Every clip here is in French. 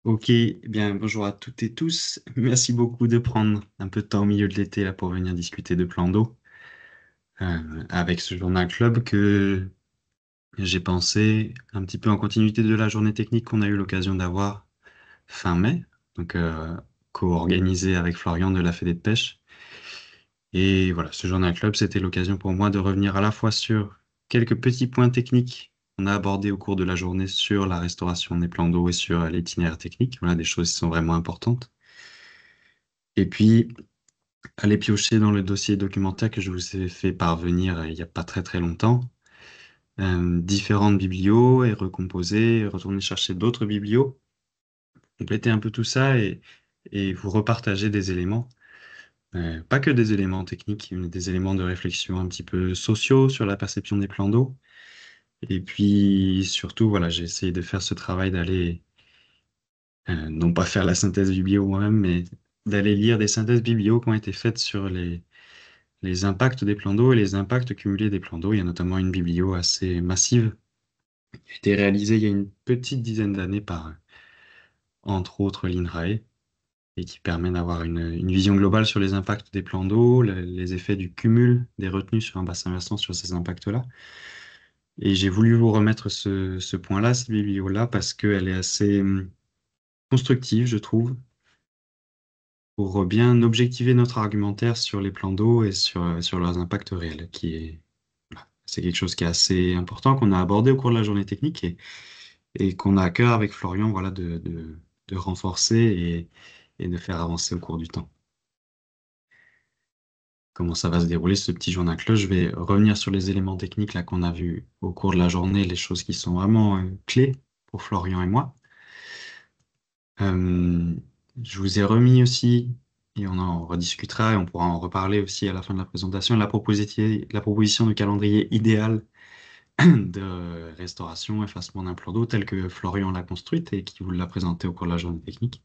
Ok, eh bien bonjour à toutes et tous. Merci beaucoup de prendre un peu de temps au milieu de l'été là pour venir discuter de plan d'eau avec ce journal club que j'ai pensé un petit peu en continuité de la journée technique qu'on a eu l'occasion d'avoir fin mai, donc co-organisé avec Florian de la Fédé de pêche. Et voilà, ce journal club, c'était l'occasion pour moi de revenir à la fois sur quelques petits points techniques qu'on a abordés au cours de la journée sur la restauration des plans d'eau et sur l'itinéraire technique. Voilà, des choses qui sont vraiment importantes. Et puis, aller piocher dans le dossier documentaire que je vous ai fait parvenir il n'y a pas très très longtemps. Différentes biblios et recomposer, et retourner chercher d'autres biblios, compléter un peu tout ça et vous repartager des éléments. Pas que des éléments techniques, mais des éléments de réflexion un petit peu sociaux sur la perception des plans d'eau. Et puis surtout, voilà, j'ai essayé de faire ce travail d'aller, non pas faire la synthèse biblio moi-même, mais d'aller lire des synthèses biblio qui ont été faites sur les impacts des plans d'eau et les impacts cumulés des plans d'eau. Il y a notamment une biblio assez massive qui a été réalisée il y a une petite dizaine d'années par, entre autres, l'INRAE et qui permet d'avoir une vision globale sur les impacts des plans d'eau, les effets du cumul des retenues sur un bassin versant sur ces impacts-là. Et j'ai voulu vous remettre ce point-là, cette biblio-là, parce qu'elle est assez constructive, je trouve, pour bien objectiver notre argumentaire sur les plans d'eau et sur leurs impacts réels, qui est, voilà, c'est quelque chose qui est assez important, qu'on a abordé au cours de la journée technique et qu'on a à cœur avec Florian, voilà, de renforcer et de faire avancer au cours du temps. Comment ça va se dérouler ce petit journal cloche? Je vais revenir sur les éléments techniques là qu'on a vus au cours de la journée, les choses qui sont vraiment clés pour Florian et moi. Euh, je vous ai remis aussi, et on en rediscutera et on pourra en reparler aussi à la fin de la présentation, la proposition de calendrier idéal de restauration, effacement d'un plan d'eau tel que Florian l'a construite et qui vous l'a présenté au cours de la journée technique.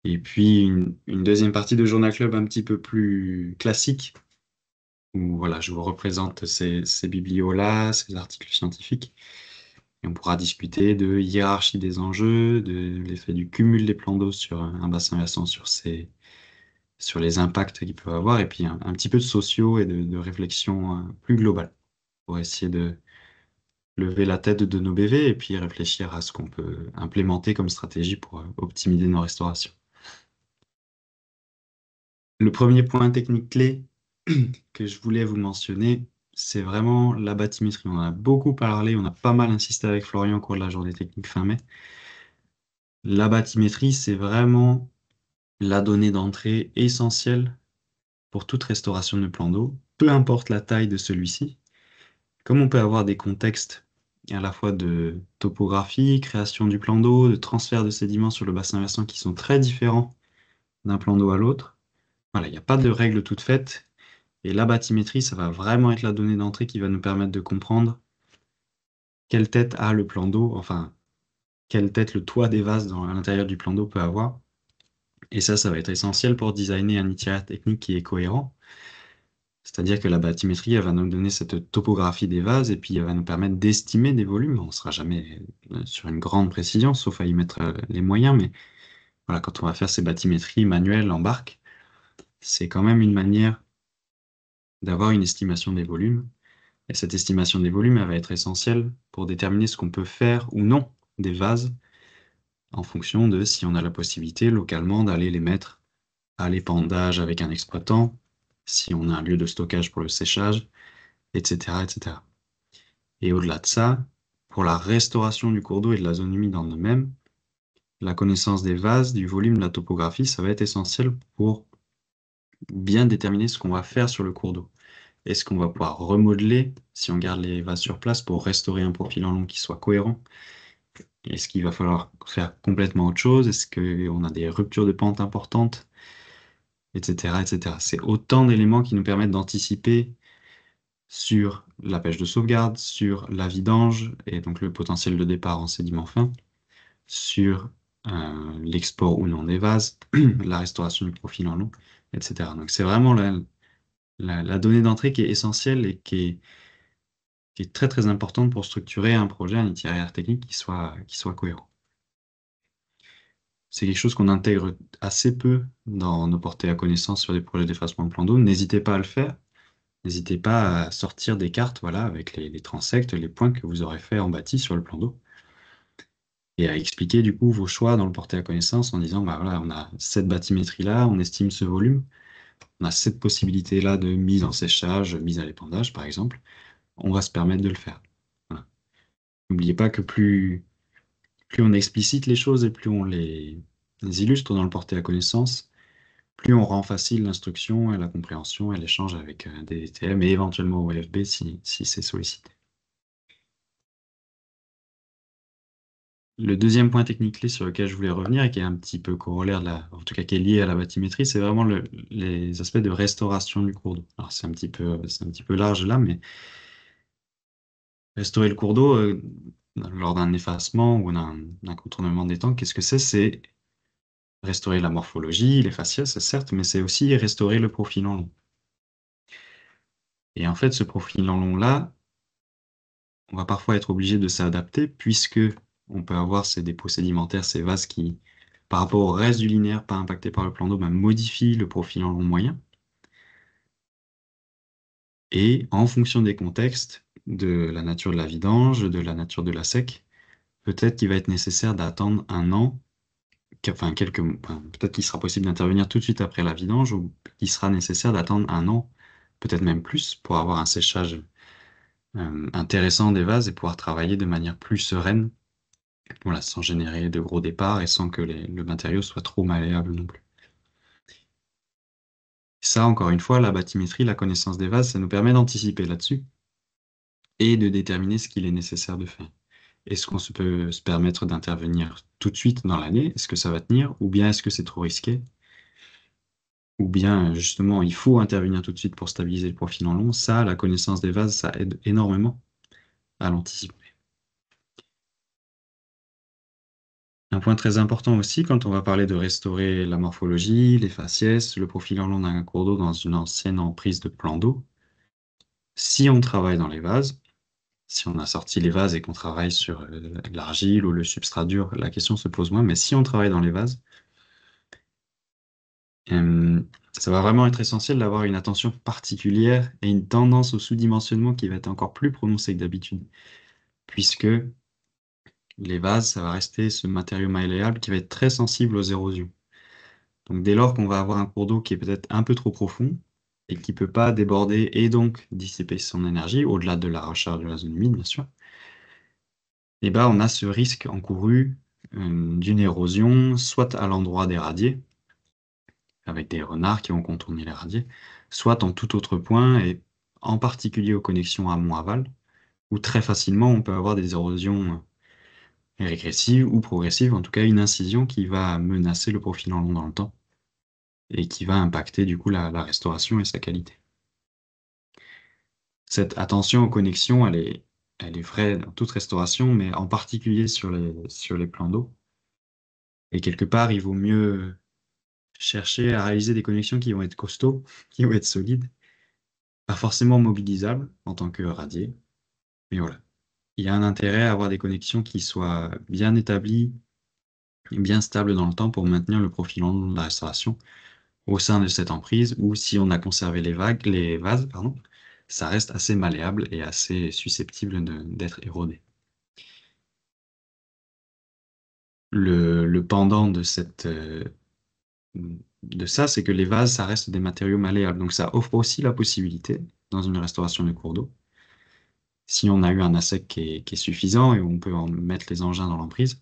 Et puis une deuxième partie de Journal Club un petit peu plus classique, où voilà, je vous représente ces biblios-là, ces articles scientifiques, et on pourra discuter de hiérarchie des enjeux, de l'effet du cumul des plans d'eau sur un bassin versant, sur les impacts qu'il peut avoir, et puis un petit peu de sociaux et de réflexion plus globale, pour essayer de lever la tête de nos BV et puis réfléchir à ce qu'on peut implémenter comme stratégie pour optimiser nos restaurations. Le premier point technique clé que je voulais vous mentionner, c'est vraiment la bathymétrie. On en a beaucoup parlé, on a pas mal insisté avec Florian au cours de la journée technique fin mai. La bathymétrie, c'est vraiment la donnée d'entrée essentielle pour toute restauration de plan d'eau, peu importe la taille de celui-ci. Comme on peut avoir des contextes à la fois de topographie, création du plan d'eau, de transfert de sédiments sur le bassin versant qui sont très différents d'un plan d'eau à l'autre, voilà, il n'y a pas de règle toute faite. Et la bathymétrie, ça va vraiment être la donnée d'entrée qui va nous permettre de comprendre quelle tête a le plan d'eau, enfin, quelle tête le toit des vases à l'intérieur du plan d'eau peut avoir. Et ça va être essentiel pour designer un itinéraire technique qui est cohérent. C'est-à-dire que la bathymétrie, elle va nous donner cette topographie des vases et puis elle va nous permettre d'estimer des volumes. On ne sera jamais sur une grande précision, sauf à y mettre les moyens, mais voilà, quand on va faire ces bathymétries manuelles en barque, c'est quand même une manière d'avoir une estimation des volumes. Et cette estimation des volumes, elle va être essentielle pour déterminer ce qu'on peut faire ou non des vases en fonction de si on a la possibilité localement d'aller les mettre à l'épandage avec un exploitant, si on a un lieu de stockage pour le séchage, etc., etc. Et au-delà de ça, pour la restauration du cours d'eau et de la zone humide en eux-mêmes, la connaissance des vases, du volume, de la topographie, ça va être essentiel pour bien déterminer ce qu'on va faire sur le cours d'eau. Est-ce qu'on va pouvoir remodeler si on garde les vases sur place pour restaurer un profil en long qui soit cohérent? Est-ce qu'il va falloir faire complètement autre chose? Est-ce qu'on a des ruptures de pente importantes? Etc., etc. C'est autant d'éléments qui nous permettent d'anticiper sur la pêche de sauvegarde, sur la vidange et donc le potentiel de départ en sédiment fin, sur l'export ou non des vases, la restauration du profil en long, etc. Donc c'est vraiment la donnée d'entrée qui est essentielle et qui est très très importante pour structurer un projet, un itinéraire technique qui soit cohérent. C'est quelque chose qu'on intègre assez peu dans nos portées à connaissance sur des projets d'effacement de plan d'eau. N'hésitez pas à le faire. N'hésitez pas à sortir des cartes, voilà, avec les transects, les points que vous aurez fait en bâti sur le plan d'eau, et à expliquer du coup vos choix dans le porté à connaissance en disant, bah voilà, on a cette bathymétrie-là, on estime ce volume, on a cette possibilité-là de mise en séchage, mise à l'épandage, par exemple, on va se permettre de le faire. Voilà. N'oubliez pas que plus on explicite les choses et plus on les illustre dans le porté à connaissance, plus on rend facile l'instruction et la compréhension et l'échange avec des DTM et éventuellement OFB si c'est sollicité. Le deuxième point technique clé sur lequel je voulais revenir et qui est un petit peu corollaire en tout cas qui est lié à la bathymétrie, c'est vraiment les aspects de restauration du cours d'eau. Alors c'est un petit peu large là, mais restaurer le cours d'eau lors d'un effacement ou d'un contournement des temps, qu'est-ce que c'est? C'est restaurer la morphologie, les faciès, certes, mais c'est aussi restaurer le profil en long. Et en fait, ce profil en long là, on va parfois être obligé de s'adapter puisque on peut avoir ces dépôts sédimentaires, ces vases qui, par rapport au reste du linéaire pas impacté par le plan d'eau, modifient le profil en long moyen. Et en fonction des contextes, de la nature de la vidange, de la nature de la sec, peut-être qu'il va être nécessaire d'attendre un an, peut-être qu'il sera possible d'intervenir tout de suite après la vidange ou qu'il sera nécessaire d'attendre un an, peut-être même plus, pour avoir un séchage intéressant des vases et pouvoir travailler de manière plus sereine. Voilà, sans générer de gros départs et sans que le matériau soit trop malléable non plus. Ça, encore une fois, la bathymétrie, la connaissance des vases, ça nous permet d'anticiper là-dessus et de déterminer ce qu'il est nécessaire de faire. Est-ce qu'on peut se permettre d'intervenir tout de suite dans l'année? Est-ce que ça va tenir? Ou bien est-ce que c'est trop risqué? Ou bien, justement, il faut intervenir tout de suite pour stabiliser le profil en long? Ça, la connaissance des vases, ça aide énormément à l'anticiper. Un point très important aussi, quand on va parler de restaurer la morphologie, les faciès, le profil en long d'un cours d'eau dans une ancienne emprise de plan d'eau, si on travaille dans les vases, si on a sorti les vases et qu'on travaille sur l'argile ou le substrat dur, la question se pose moins, mais si on travaille dans les vases, ça va vraiment être essentiel d'avoir une attention particulière et une tendance au sous-dimensionnement qui va être encore plus prononcée que d'habitude, puisque les vases, ça va rester ce matériau malléable qui va être très sensible aux érosions. Donc dès lors qu'on va avoir un cours d'eau qui est peut-être un peu trop profond et qui ne peut pas déborder et donc dissiper son énergie, au-delà de la recharge de la zone humide, bien sûr, et ben on a ce risque encouru d'une érosion, soit à l'endroit des radiers, avec des renards qui vont contourner les radiers, soit en tout autre point, et en particulier aux connexions amont-aval, où très facilement on peut avoir des érosions régressives ou progressives, en tout cas une incision qui va menacer le profil en long dans le temps et qui va impacter du coup la restauration et sa qualité. Cette attention aux connexions, elle est vraie dans toute restauration, mais en particulier sur les plans d'eau. Et quelque part, il vaut mieux chercher à réaliser des connexions qui vont être costauds, qui vont être solides, pas forcément mobilisables en tant que radier, mais voilà. Il y a un intérêt à avoir des connexions qui soient bien établies et bien stables dans le temps pour maintenir le profil en long de la restauration au sein de cette emprise, ou si on a conservé les vases, pardon, ça reste assez malléable et assez susceptible d'être érodé. Le pendant de ça, c'est que les vases, ça reste des matériaux malléables. Donc ça offre aussi la possibilité, dans une restauration de cours d'eau, si on a eu un assec qui est suffisant et où on peut en mettre les engins dans l'emprise,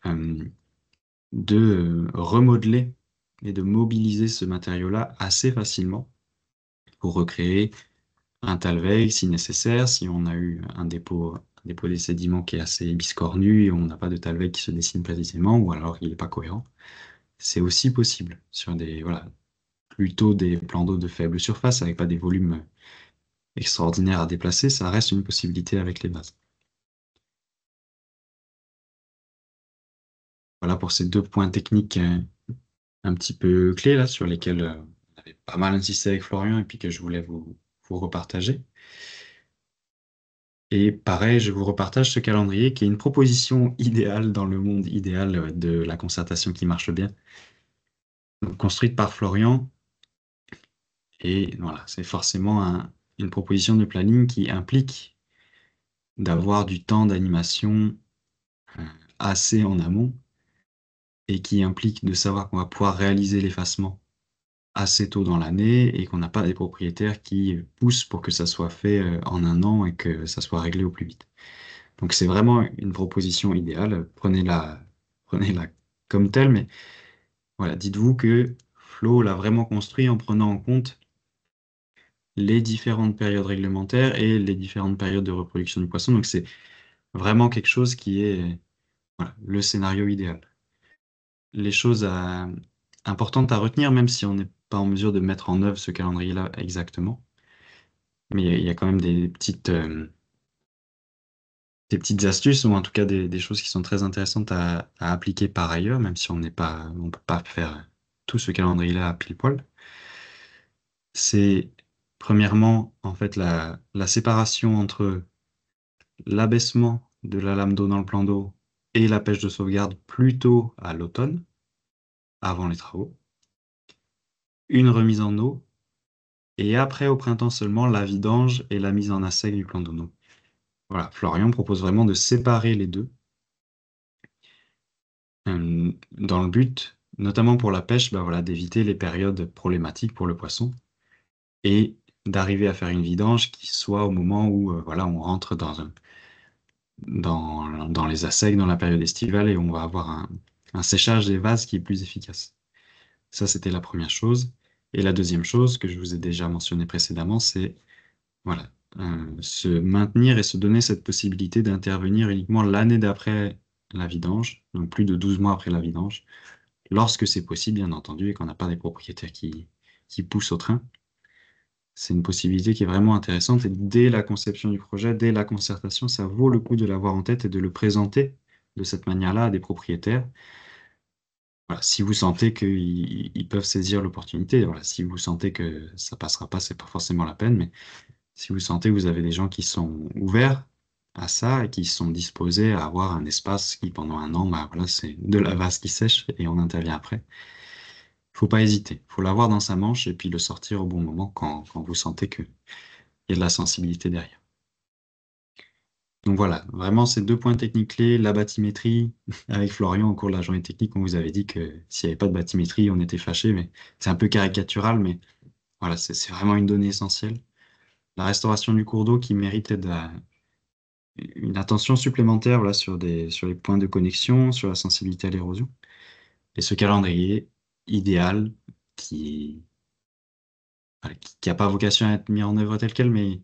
euh, de remodeler et de mobiliser ce matériau-là assez facilement pour recréer un talweg si nécessaire, si on a eu un dépôt des sédiments qui est assez biscornu et on n'a pas de talweg qui se dessine précisément ou alors il n'est pas cohérent. C'est aussi possible sur voilà, plutôt des plans d'eau de faible surface avec pas des volumes extraordinaires à déplacer, ça reste une possibilité avec les bases. Voilà pour ces deux points techniques un petit peu clés là sur lesquels on avait pas mal insisté avec Florian et puis que je voulais vous repartager. Et pareil, je vous repartage ce calendrier qui est une proposition idéale dans le monde idéal de la concertation qui marche bien. Donc, construite par Florian. Et voilà, c'est forcément une proposition de planning qui implique d'avoir du temps d'animation euh, assez en amont et qui implique de savoir qu'on va pouvoir réaliser l'effacement assez tôt dans l'année et qu'on n'a pas des propriétaires qui poussent pour que ça soit fait en un an et que ça soit réglé au plus vite. Donc c'est vraiment une proposition idéale. Prenez-la comme telle, mais voilà, dites-vous que Flo l'a vraiment construit en prenant en compte les différentes périodes réglementaires et les différentes périodes de reproduction du poisson. Donc c'est vraiment quelque chose qui est voilà, le scénario idéal. Les choses importantes à retenir, même si on n'est pas en mesure de mettre en œuvre ce calendrier-là exactement, mais il y a quand même des petites astuces ou en tout cas des choses qui sont très intéressantes à appliquer par ailleurs, même si on peut pas faire tout ce calendrier-là à pile poil. C'est premièrement, en fait, la séparation entre l'abaissement de la lame d'eau dans le plan d'eau et la pêche de sauvegarde plutôt à l'automne, avant les travaux. Une remise en eau et après, au printemps seulement, la vidange et la mise en assec du plan d'eau. Donc, voilà, Florian propose vraiment de séparer les deux dans le but, notamment pour la pêche, bah voilà, d'éviter les périodes problématiques pour le poisson et d'arriver à faire une vidange qui soit au moment où voilà, on rentre dans les assecs, dans la période estivale et on va avoir un séchage des vases qui est plus efficace. Ça, c'était la première chose. Et la deuxième chose que je vous ai déjà mentionné précédemment, c'est voilà, se maintenir et se donner cette possibilité d'intervenir uniquement l'année d'après la vidange, donc plus de 12 mois après la vidange, lorsque c'est possible, bien entendu, et qu'on n'a pas des propriétaires qui poussent au train. C'est une possibilité qui est vraiment intéressante et dès la conception du projet, dès la concertation, ça vaut le coup de l'avoir en tête et de le présenter de cette manière-là à des propriétaires. Voilà, si vous sentez qu'ils peuvent saisir l'opportunité, voilà, si vous sentez que ça passera pas, c'est pas forcément la peine, mais si vous sentez que vous avez des gens qui sont ouverts à ça et qui sont disposés à avoir un espace qui, pendant un an, bah, voilà, c'est de la vase qui sèche et on intervient après. Faut pas hésiter. Faut l'avoir dans sa manche et puis le sortir au bon moment quand vous sentez qu'il y a de la sensibilité derrière. Donc voilà, vraiment ces deux points techniques clés, la bathymétrie, avec Florian au cours de la journée technique, on vous avait dit que s'il n'y avait pas de bathymétrie, on était fâché, mais c'est un peu caricatural, mais voilà, c'est vraiment une donnée essentielle. La restauration du cours d'eau qui mérite une attention supplémentaire voilà, sur les points de connexion, sur la sensibilité à l'érosion. Et ce calendrier idéal qui voilà, qui n'a pas vocation à être mis en œuvre tel quel, mais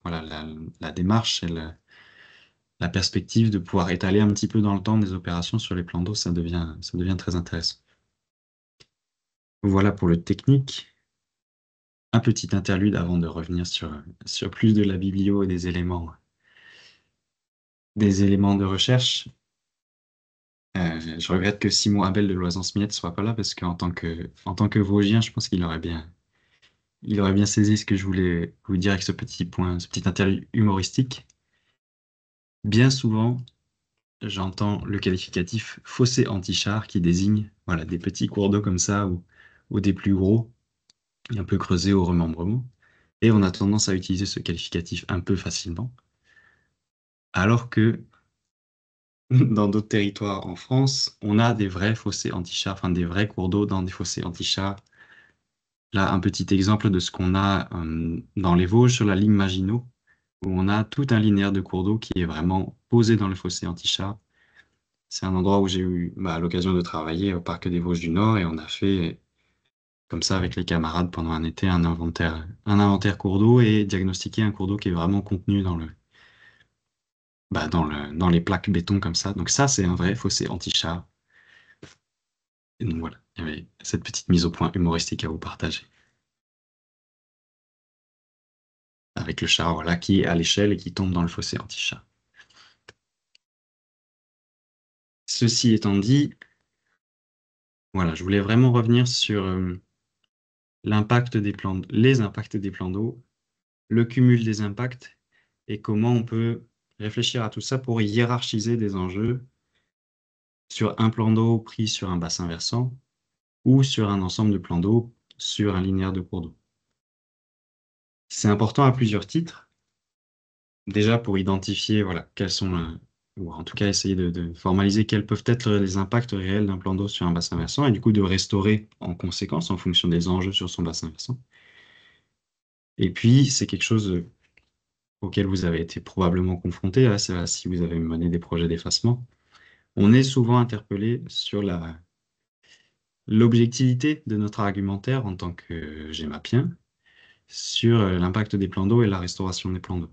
voilà, la démarche et la perspective de pouvoir étaler un petit peu dans le temps des opérations sur les plans d'eau, ça devient très intéressant. Voilà pour le technique. Un petit interlude avant de revenir sur plus de la biblio et des éléments de recherche. Je regrette que Simon Abel de Loisance-Miette soit pas là parce en tant que Vosgien, je pense il aurait bien saisi ce que je voulais vous dire avec ce petit point, ce petit interlude humoristique. Bien souvent, j'entends le qualificatif fossé anti-char qui désigne voilà, des petits cours d'eau comme ça ou des plus gros, un peu creusés au remembrement. Et on a tendance à utiliser ce qualificatif un peu facilement. Alors que dans d'autres territoires en France, on a des vrais fossés anti-char, enfin des vrais cours d'eau dans des fossés anti-char. Là, un petit exemple de ce qu'on a dans les Vosges sur la ligne Maginot, où on a tout un linéaire de cours d'eau qui est vraiment posé dans le fossé anti-char. C'est un endroit où j'ai eu bah, l'occasion de travailler au Parc des Vosges du Nord et on a fait comme ça avec les camarades pendant un été un inventaire cours d'eau et diagnostiquer un cours d'eau qui est vraiment contenu dans les plaques béton comme ça. Donc ça, c'est un vrai fossé anti-char. Et donc voilà, il y avait cette petite mise au point humoristique à vous partager. Avec le char, voilà, qui est à l'échelle et qui tombe dans le fossé anti-char. Ceci étant dit, voilà, je voulais vraiment revenir sur les impacts des plans d'eau, le cumul des impacts et comment on peut réfléchir à tout ça pour hiérarchiser des enjeux sur un plan d'eau pris sur un bassin versant ou sur un ensemble de plans d'eau sur un linéaire de cours d'eau. C'est important à plusieurs titres. Déjà pour identifier voilà, quels sont, ou en tout cas essayer de formaliser quels peuvent être les impacts réels d'un plan d'eau sur un bassin versant et du coup de restaurer en conséquence en fonction des enjeux sur son bassin versant. Et puis c'est quelque chose auquel vous avez été probablement confronté, là, si vous avez mené des projets d'effacement. On est souvent interpellé sur l'objectivité de notre argumentaire en tant que GEMAPien sur l'impact des plans d'eau et la restauration des plans d'eau.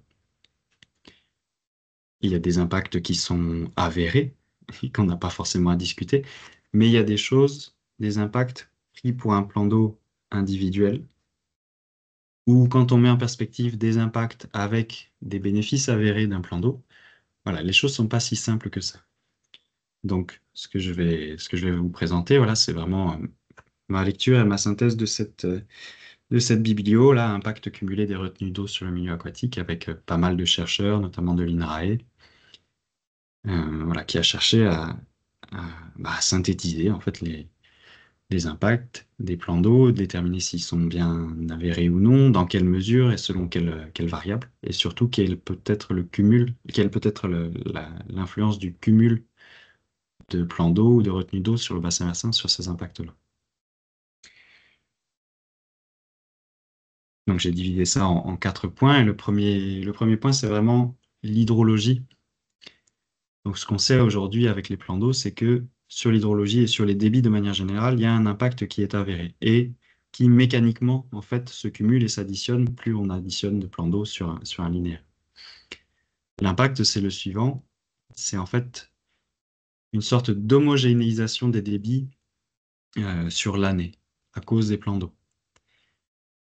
Il y a des impacts qui sont avérés, et qu'on n'a pas forcément à discuter, mais il y a des choses, des impacts pris pour un plan d'eau individuel, ou quand on met en perspective des impacts avec des bénéfices avérés d'un plan d'eau, voilà, les choses ne sont pas si simples que ça. Donc, ce que je vais vous présenter, voilà, c'est vraiment ma lecture et ma synthèse de cette biblio, là, impact cumulé des retenues d'eau sur le milieu aquatique, avec pas mal de chercheurs, notamment de l'INRAE, voilà, qui a cherché à synthétiser en fait les impacts des plans d'eau, déterminer s'ils sont bien avérés ou non, dans quelle mesure et selon quelle variable, et surtout quel peut être le cumul, quelle peut être l'influence du cumul de plans d'eau ou de retenue d'eau sur le bassin versant sur ces impacts-là. Donc j'ai divisé ça en quatre points, et le premier point, c'est vraiment l'hydrologie. Donc, ce qu'on sait aujourd'hui avec les plans d'eau, c'est que sur l'hydrologie et sur les débits de manière générale, il y a un impact qui est avéré et qui mécaniquement, en fait, se cumule et s'additionne plus on additionne de plans d'eau sur un linéaire. L'impact, c'est le suivant, c'est en fait une sorte d'homogénéisation des débits sur l'année à cause des plans d'eau.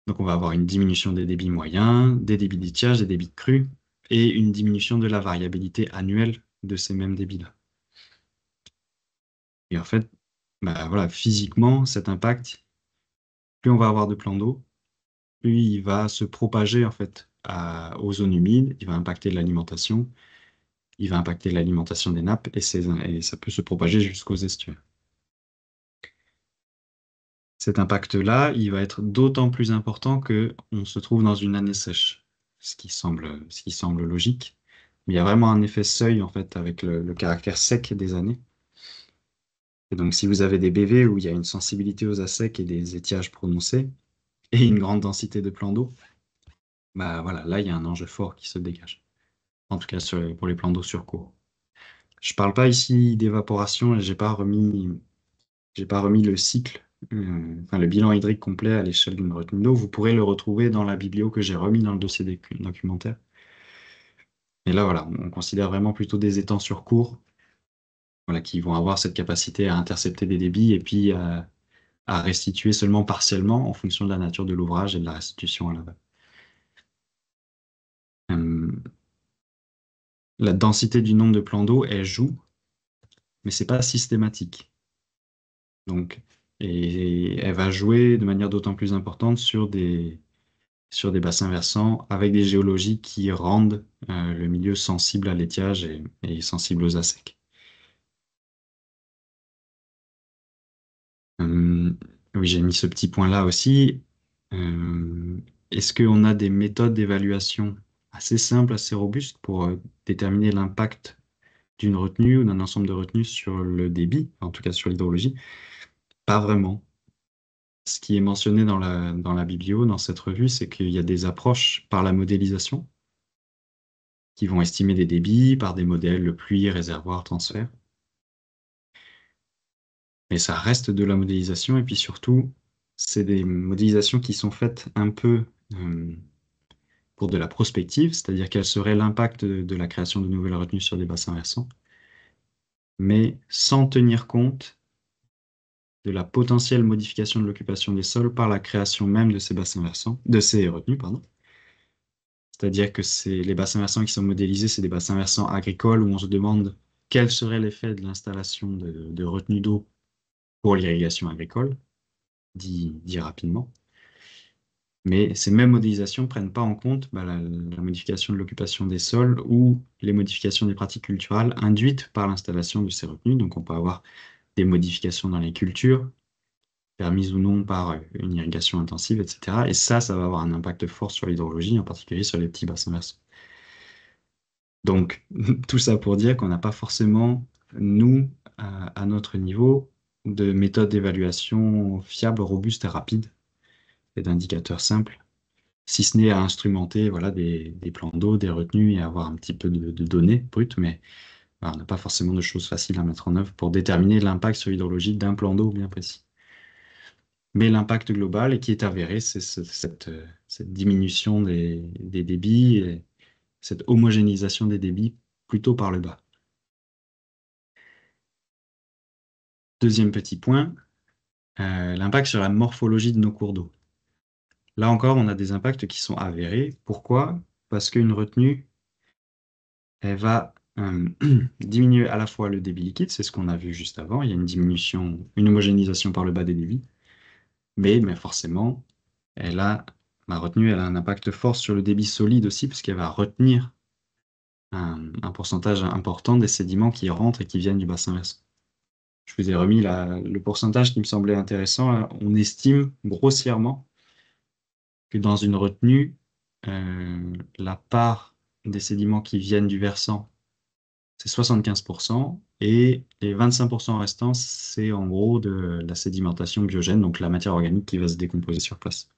Donc, on va avoir une diminution des débits moyens, des débits d'étiage, des débits de crue et une diminution de la variabilité annuelle de ces mêmes débits-là. Et en fait, bah voilà, physiquement, cet impact, plus on va avoir de plans d'eau, plus il va se propager en fait aux zones humides, il va impacter l'alimentation, il va impacter l'alimentation des nappes et ça peut se propager jusqu'aux estuaires. Cet impact-là, il va être d'autant plus important que on se trouve dans une année sèche, ce qui semble logique. Mais il y a vraiment un effet seuil en fait avec le caractère sec des années. Et donc, si vous avez des BV où il y a une sensibilité aux assecs et des étiages prononcés, et une grande densité de plans d'eau, bah voilà, là, il y a un enjeu fort qui se dégage. En tout cas, pour les plans d'eau sur cours. Je parle pas ici d'évaporation et j'ai pas remis le cycle, enfin, le bilan hydrique complet à l'échelle d'une retenue d'eau. Vous pourrez le retrouver dans la biblio que j'ai remis dans le dossier documentaire. Et là, voilà, on considère vraiment plutôt des étangs sur cours, voilà, qui vont avoir cette capacité à intercepter des débits et puis à restituer seulement partiellement en fonction de la nature de l'ouvrage et de la restitution à l'aval. La densité du nombre de plans d'eau, elle joue, mais c'est pas systématique. Donc, et elle va jouer de manière d'autant plus importante sur des bassins versants avec des géologies qui rendent le milieu sensible à l'étiage et sensible aux assecs. Euh, oui, j'ai mis ce petit point-là aussi. Euh, Est-ce qu'on a des méthodes d'évaluation assez simples, assez robustes pour déterminer l'impact d'une retenue ou d'un ensemble de retenues sur le débit, en tout cas sur l'hydrologie? Pas vraiment. Ce qui est mentionné dans la biblio, dans cette revue, c'est qu'il y a des approches par la modélisation qui vont estimer des débits par des modèles pluie, réservoir, transfert. Mais ça reste de la modélisation et puis surtout, c'est des modélisations qui sont faites un peu pour de la prospective, c'est-à-dire quel serait l'impact de la création de nouvelles retenues sur des bassins versants, mais sans tenir compte de la potentielle modification de l'occupation des sols par la création même de ces bassins versants, de ces retenues, pardon. C'est-à-dire que les bassins versants qui sont modélisés, c'est des bassins versants agricoles où on se demande quel serait l'effet de l'installation de retenues d'eau pour l'irrigation agricole, dit rapidement. Mais ces mêmes modélisations ne prennent pas en compte la modification de l'occupation des sols ou les modifications des pratiques culturelles induites par l'installation de ces retenues. Donc on peut avoir des modifications dans les cultures, permises ou non par une irrigation intensive, etc. Et ça va avoir un impact fort sur l'hydrologie, en particulier sur les petits bassins versants. Donc, tout ça pour dire qu'on n'a pas forcément, nous, à notre niveau, de méthodes d'évaluation fiables, robustes et rapides, et d'indicateurs simples, si ce n'est à instrumenter voilà, des plans d'eau, des retenues et avoir un petit peu de données brutes, mais voilà, on n'a pas forcément de choses faciles à mettre en œuvre pour déterminer l'impact sur l'hydrologie d'un plan d'eau bien précis. Mais l'impact global, et qui est avéré, c'est cette diminution des débits et cette homogénéisation des débits plutôt par le bas. Deuxième petit point, l'impact sur la morphologie de nos cours d'eau. Là encore, on a des impacts qui sont avérés. Pourquoi? Parce qu'une retenue, elle va diminuer à la fois le débit liquide, c'est ce qu'on a vu juste avant, il y a une diminution, une homogénéisation par le bas des débits, mais forcément, la retenue, elle a un impact fort sur le débit solide aussi, parce qu'elle va retenir un pourcentage important des sédiments qui rentrent et qui viennent du bassin versant. Je vous ai remis le pourcentage qui me semblait intéressant. On estime grossièrement que dans une retenue, la part des sédiments qui viennent du versant, c'est 75%, et les 25% restants, c'est en gros de la sédimentation biogène, donc la matière organique qui va se décomposer sur place.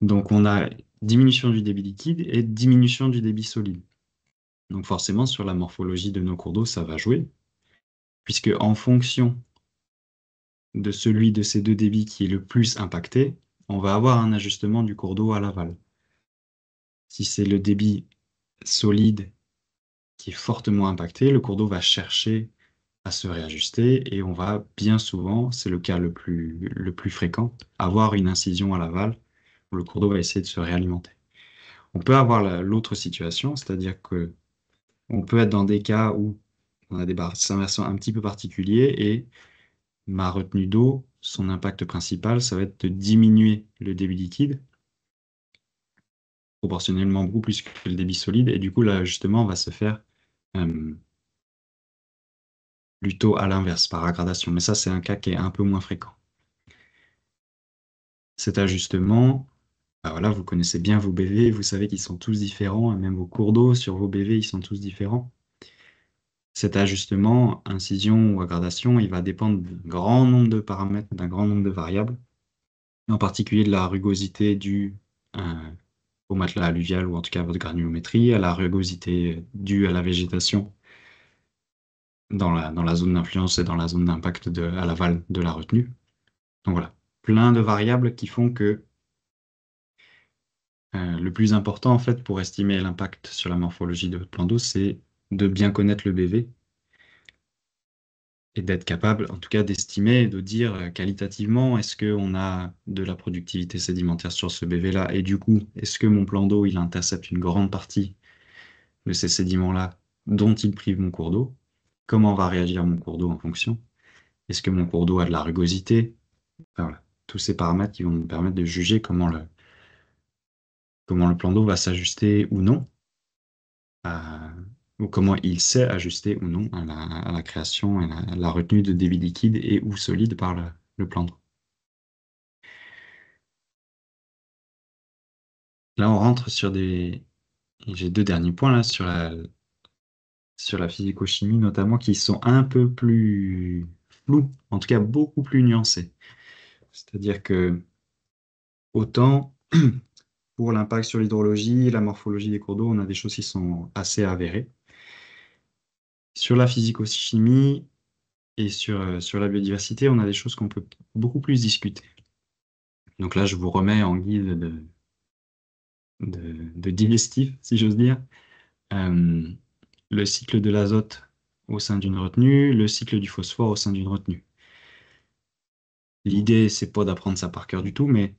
Donc on a diminution du débit liquide et diminution du débit solide. Donc forcément, sur la morphologie de nos cours d'eau, ça va jouer, puisque en fonction de celui de ces deux débits qui est le plus impacté, on va avoir un ajustement du cours d'eau à l'aval. Si c'est le débit solide qui est fortement impacté, le cours d'eau va chercher à se réajuster et on va bien souvent, c'est le cas le plus fréquent, avoir une incision à l'aval où le cours d'eau va essayer de se réalimenter. On peut avoir l'autre situation, c'est-à-dire que on peut être dans des cas où on a des bassins versants un petit peu particuliers et ma retenue d'eau, son impact principal, ça va être de diminuer le débit liquide, proportionnellement beaucoup plus que le débit solide, et du coup, l'ajustement va se faire euh, plutôt à l'inverse, par aggradation. Mais ça, c'est un cas qui est un peu moins fréquent. Cet ajustement, bah voilà, vous connaissez bien vos BV, vous savez qu'ils sont tous différents, et même vos cours d'eau sur vos BV, ils sont tous différents. Cet ajustement, incision ou aggradation, il va dépendre d'un grand nombre de paramètres, d'un grand nombre de variables, en particulier de la rugosité due au matelas alluvial ou en tout cas à votre granulométrie, à la rugosité due à la végétation dans la zone d'influence et dans la zone d'impact à l'aval de la retenue. Donc voilà, plein de variables qui font que le plus important en fait pour estimer l'impact sur la morphologie de votre plan d'eau, c'est de bien connaître le BV et d'être capable en tout cas d'estimer et de dire qualitativement est-ce qu'on a de la productivité sédimentaire sur ce BV-là et du coup est-ce que mon plan d'eau il intercepte une grande partie de ces sédiments-là dont il prive mon cours d'eau? Comment va réagir mon cours d'eau en fonction? Est-ce que mon cours d'eau a de la rugosité? Enfin, voilà. Tous ces paramètres qui vont nous permettre de juger comment le plan d'eau va s'ajuster ou non, à- ou comment il s'est ajusté ou non à la création et la retenue de débit liquide et ou solide par le plan d'eau. Là, on rentre sur j'ai deux derniers points là, sur la physico-chimie notamment, qui sont un peu plus flous, en tout cas beaucoup plus nuancés. C'est-à-dire que autant pour l'impact sur l'hydrologie, la morphologie des cours d'eau, on a des choses qui sont assez avérées. Sur la physico-chimie et sur la biodiversité, on a des choses qu'on peut beaucoup plus discuter. Donc là, je vous remets en guise de digestif, si j'ose dire, euh, le cycle de l'azote au sein d'une retenue, le cycle du phosphore au sein d'une retenue. L'idée, c'est pas d'apprendre ça par cœur du tout, mais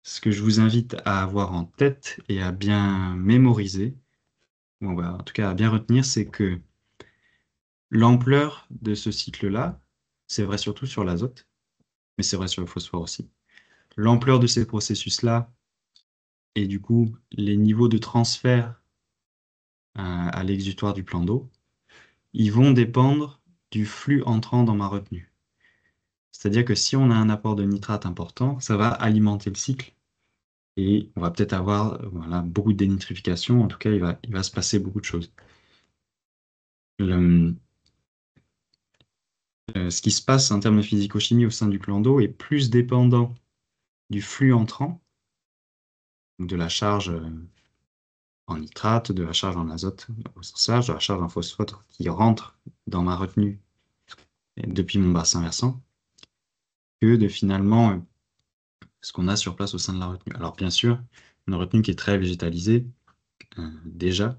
ce que je vous invite à avoir en tête et à bien mémoriser, ou en tout cas à bien retenir, c'est que l'ampleur de ce cycle-là, c'est vrai surtout sur l'azote, mais c'est vrai sur le phosphore aussi. L'ampleur de ces processus-là et du coup les niveaux de transfert à l'exutoire du plan d'eau, ils vont dépendre du flux entrant dans ma retenue. C'est-à-dire que si on a un apport de nitrate important, ça va alimenter le cycle et on va peut-être avoir voilà, beaucoup de dénitrification. En tout cas, il va se passer beaucoup de choses. Le- Ce qui se passe en termes de physico-chimie au sein du plan d'eau est plus dépendant du flux entrant, donc de la charge en nitrate, de la charge en azote au sens large, de la charge en phosphate qui rentre dans ma retenue depuis mon bassin versant, que de finalement ce qu'on a sur place au sein de la retenue. Alors bien sûr, une retenue qui est très végétalisée, déjà,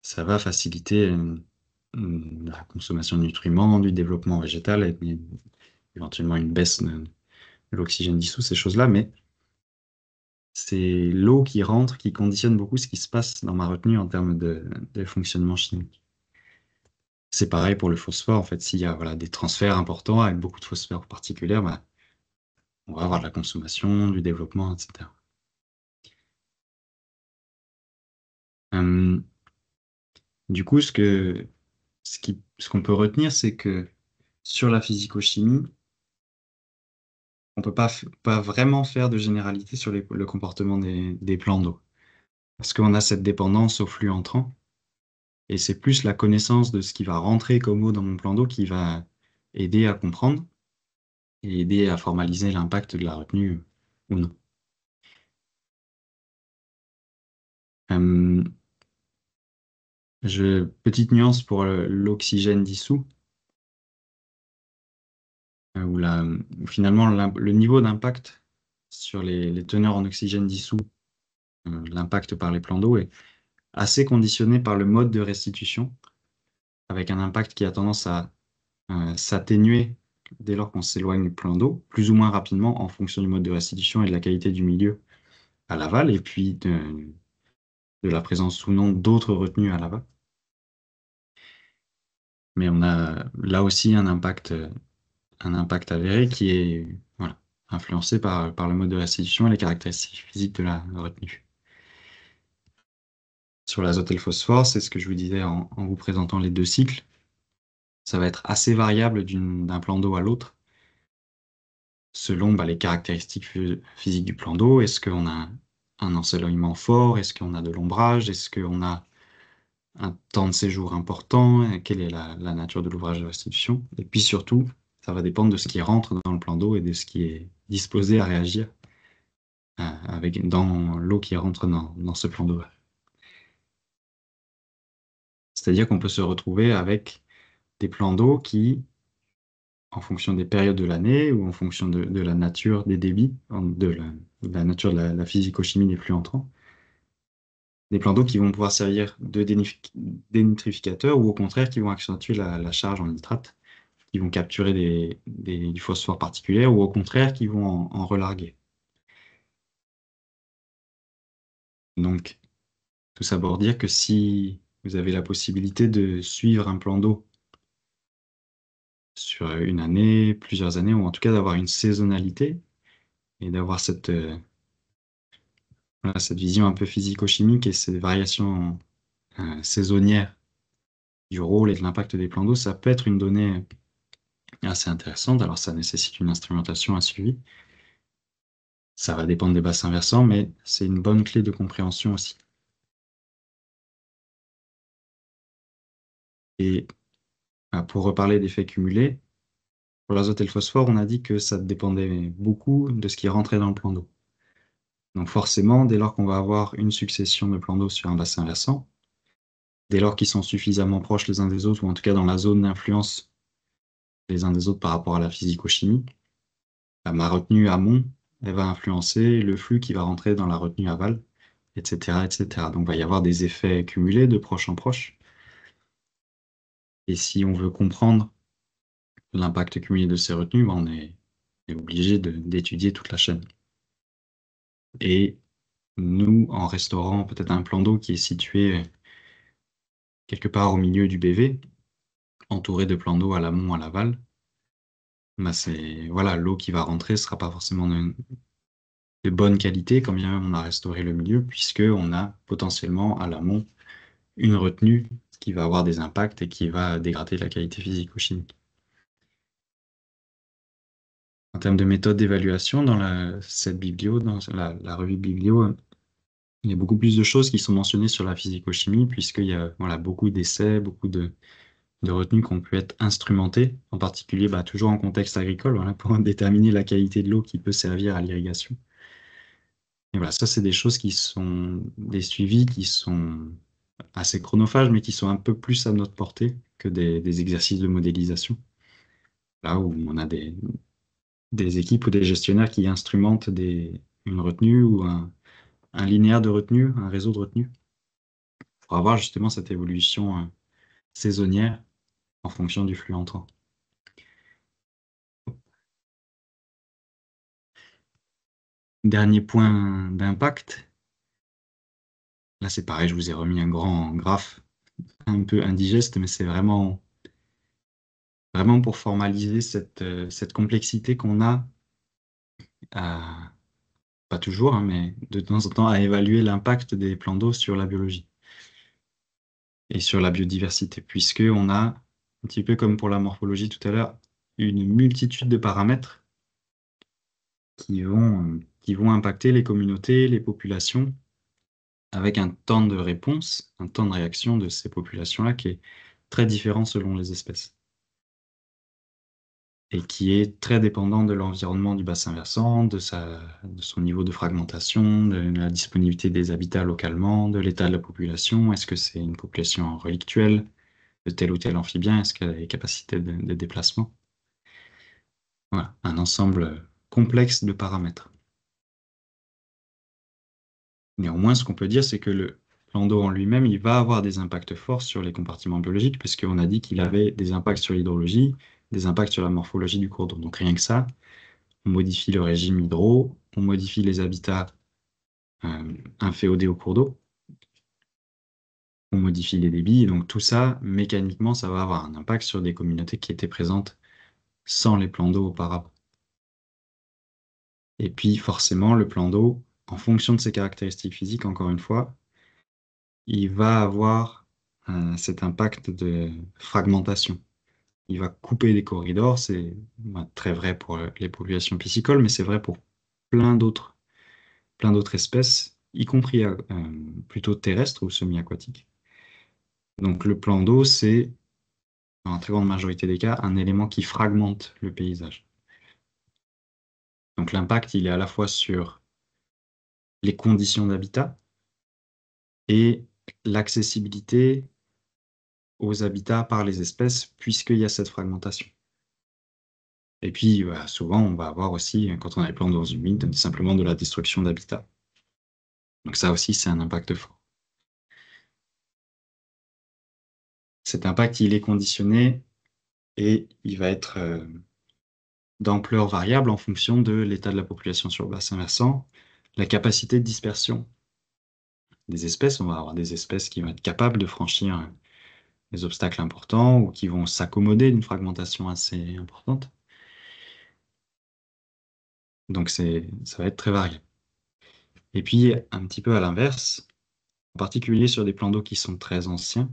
ça va faciliter la consommation de nutriments, du développement végétal, et éventuellement une baisse de l'oxygène dissous, ces choses-là, mais c'est l'eau qui rentre qui conditionne beaucoup ce qui se passe dans ma retenue en termes de fonctionnement chimique. C'est pareil pour le phosphore, en fait, s'il y a voilà, des transferts importants avec beaucoup de phosphore particulier, bah, on va avoir de la consommation, du développement, etc. Euh, du coup, ce qu'on peut retenir, c'est que sur la physico-chimie, on peut pas vraiment faire de généralité sur le comportement des plans d'eau. Parce qu'on a cette dépendance au flux entrant, et c'est plus la connaissance de ce qui va rentrer comme eau dans mon plan d'eau qui va aider à comprendre et aider à formaliser l'impact de la retenue ou non. Euh, Petite nuance pour l'oxygène dissous, où finalement le niveau d'impact sur les teneurs en oxygène dissous, l'impact par les plans d'eau est assez conditionné par le mode de restitution, avec un impact qui a tendance à s'atténuer dès lors qu'on s'éloigne du plan d'eau, plus ou moins rapidement en fonction du mode de restitution et de la qualité du milieu à l'aval, et puis de la présence ou non d'autres retenues à l'aval. Mais on a là aussi un impact avéré qui est voilà, influencé par le mode de restitution et les caractéristiques physiques de la retenue. Sur l'azote et le phosphore, c'est ce que je vous disais en vous présentant les deux cycles. Ça va être assez variable d'un plan d'eau à l'autre, selon bah, les caractéristiques physiques du plan d'eau. Est-ce qu'on a un ensoleillement fort? Est-ce qu'on a de l'ombrage? Est-ce qu'on a un temps de séjour important? Quelle est la nature de l'ouvrage de restitution? Et puis surtout, ça va dépendre de ce qui rentre dans le plan d'eau et de ce qui est disposé à réagir dans l'eau qui rentre dans ce plan d'eau. C'est-à-dire qu'on peut se retrouver avec des plans d'eau qui, en fonction des périodes de l'année ou en fonction de la nature des débits, de la nature de la physico-chimie des flux entrants, des plans d'eau qui vont pouvoir servir de dénitrificateurs ou au contraire qui vont accentuer la charge en nitrate, qui vont capturer du phosphore particulier ou au contraire qui vont en relarguer. Donc, tout ça pour dire que si vous avez la possibilité de suivre un plan d'eau sur une année, plusieurs années, ou en tout cas d'avoir une saisonnalité et d'avoir voilà, cette vision un peu physico-chimique et ces variations saisonnières du rôle et de l'impact des plans d'eau, ça peut être une donnée assez intéressante. Alors ça nécessite une instrumentation à suivre. Ça va dépendre des bassins versants, mais c'est une bonne clé de compréhension aussi. Et pour reparler d'effets cumulés, pour l'azote et le phosphore, on a dit que ça dépendait beaucoup de ce qui rentrait dans le plan d'eau. Donc forcément, dès lors qu'on va avoir une succession de plans d'eau sur un bassin versant, dès lors qu'ils sont suffisamment proches les uns des autres, ou en tout cas dans la zone d'influence les uns des autres par rapport à la physico-chimie, ma retenue amont, elle va influencer le flux qui va rentrer dans la retenue aval, etc., etc. Donc il va y avoir des effets cumulés de proche en proche. Et si on veut comprendre l'impact cumulé de ces retenues, ben, on est obligé d'étudier toute la chaîne. Et nous, en restaurant peut-être un plan d'eau qui est situé quelque part au milieu du BV, entouré de plans d'eau à l'amont, à l'aval, bah voilà, l'eau qui va rentrer ne sera pas forcément de bonne qualité, quand bien même on a restauré le milieu, puisque on a potentiellement à l'amont une retenue qui va avoir des impacts et qui va dégrader la qualité physico-chimique. En termes de méthode d'évaluation, dans cette biblio, dans la revue biblio, il y a beaucoup plus de choses qui sont mentionnées sur la physico-chimie, puisqu'il y a voilà, beaucoup d'essais, beaucoup de retenues qui ont pu être instrumentées, en particulier bah, toujours en contexte agricole, voilà, pour déterminer la qualité de l'eau qui peut servir à l'irrigation. Et voilà, ça, c'est des choses qui sont des suivis qui sont assez chronophages, mais qui sont un peu plus à notre portée que des exercices de modélisation, là où on a des équipes ou des gestionnaires qui instrumentent une retenue ou un linéaire de retenue, un réseau de retenue, pour avoir justement cette évolution saisonnière en fonction du flux entrant. Dernier point d'impact, là c'est pareil, je vous ai remis un grand graphe un peu indigeste, mais c'est vraiment pour formaliser cette complexité qu'on a, à, pas toujours, hein, mais de temps en temps, à évaluer l'impact des plans d'eau sur la biologie et sur la biodiversité, puisque on a, un petit peu comme pour la morphologie tout à l'heure, une multitude de paramètres qui vont impacter les communautés, les populations, avec un temps de réponse, un temps de réaction de ces populations-là qui est très différent selon les espèces et qui est très dépendant de l'environnement du bassin versant, de son niveau de fragmentation, de la disponibilité des habitats localement, de l'état de la population. Est-ce que c'est une population relictuelle de tel ou tel amphibien? Est-ce qu'elle a des capacités de déplacement? Voilà, un ensemble complexe de paramètres. Néanmoins, ce qu'on peut dire, c'est que le plan d'eau en lui-même, il va avoir des impacts forts sur les compartiments biologiques, puisqu'on a dit qu'il avait des impacts sur l'hydrologie, des impacts sur la morphologie du cours d'eau. Donc rien que ça, on modifie le régime hydro, on modifie les habitats inféodés au cours d'eau, on modifie les débits, et donc tout ça, mécaniquement, ça va avoir un impact sur des communautés qui étaient présentes sans les plans d'eau auparavant. Et puis forcément, le plan d'eau, en fonction de ses caractéristiques physiques, encore une fois, il va avoir cet impact de fragmentation. Il va couper des corridors, c'est très vrai pour les populations piscicoles, mais c'est vrai pour plein d'autres plein d'autres espèces, y compris plutôt terrestres ou semi-aquatiques. Donc le plan d'eau, c'est, dans la très grande majorité des cas, un élément qui fragmente le paysage. Donc l'impact, il est à la fois sur les conditions d'habitat et l'accessibilité aux habitats par les espèces, puisqu'il y a cette fragmentation. Et puis, voilà, souvent, on va avoir aussi, quand on a les plans d'eau humides, simplement de la destruction d'habitats. Donc ça aussi, c'est un impact fort. Cet impact, il est conditionné et il va être d'ampleur variable en fonction de l'état de la population sur le bassin versant, la capacité de dispersion des espèces. On va avoir des espèces qui vont être capables de franchir des obstacles importants ou qui vont s'accommoder d'une fragmentation assez importante. Donc ça va être très variable. Et puis, un petit peu à l'inverse, en particulier sur des plans d'eau qui sont très anciens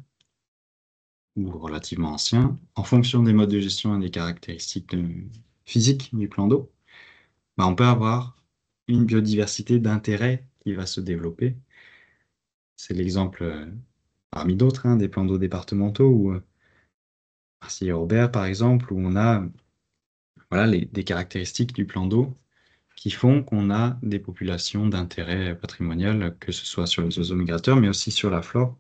ou relativement anciens, en fonction des modes de gestion et des caractéristiques physiques du plan d'eau, bah, on peut avoir une biodiversité d'intérêt qui va se développer. C'est l'exemple parmi d'autres, hein, des plans d'eau départementaux ou Marseille-Robert, par exemple, où on a voilà, des caractéristiques du plan d'eau qui font qu'on a des populations d'intérêt patrimonial, que ce soit sur les oiseaux migrateurs, mais aussi sur la flore.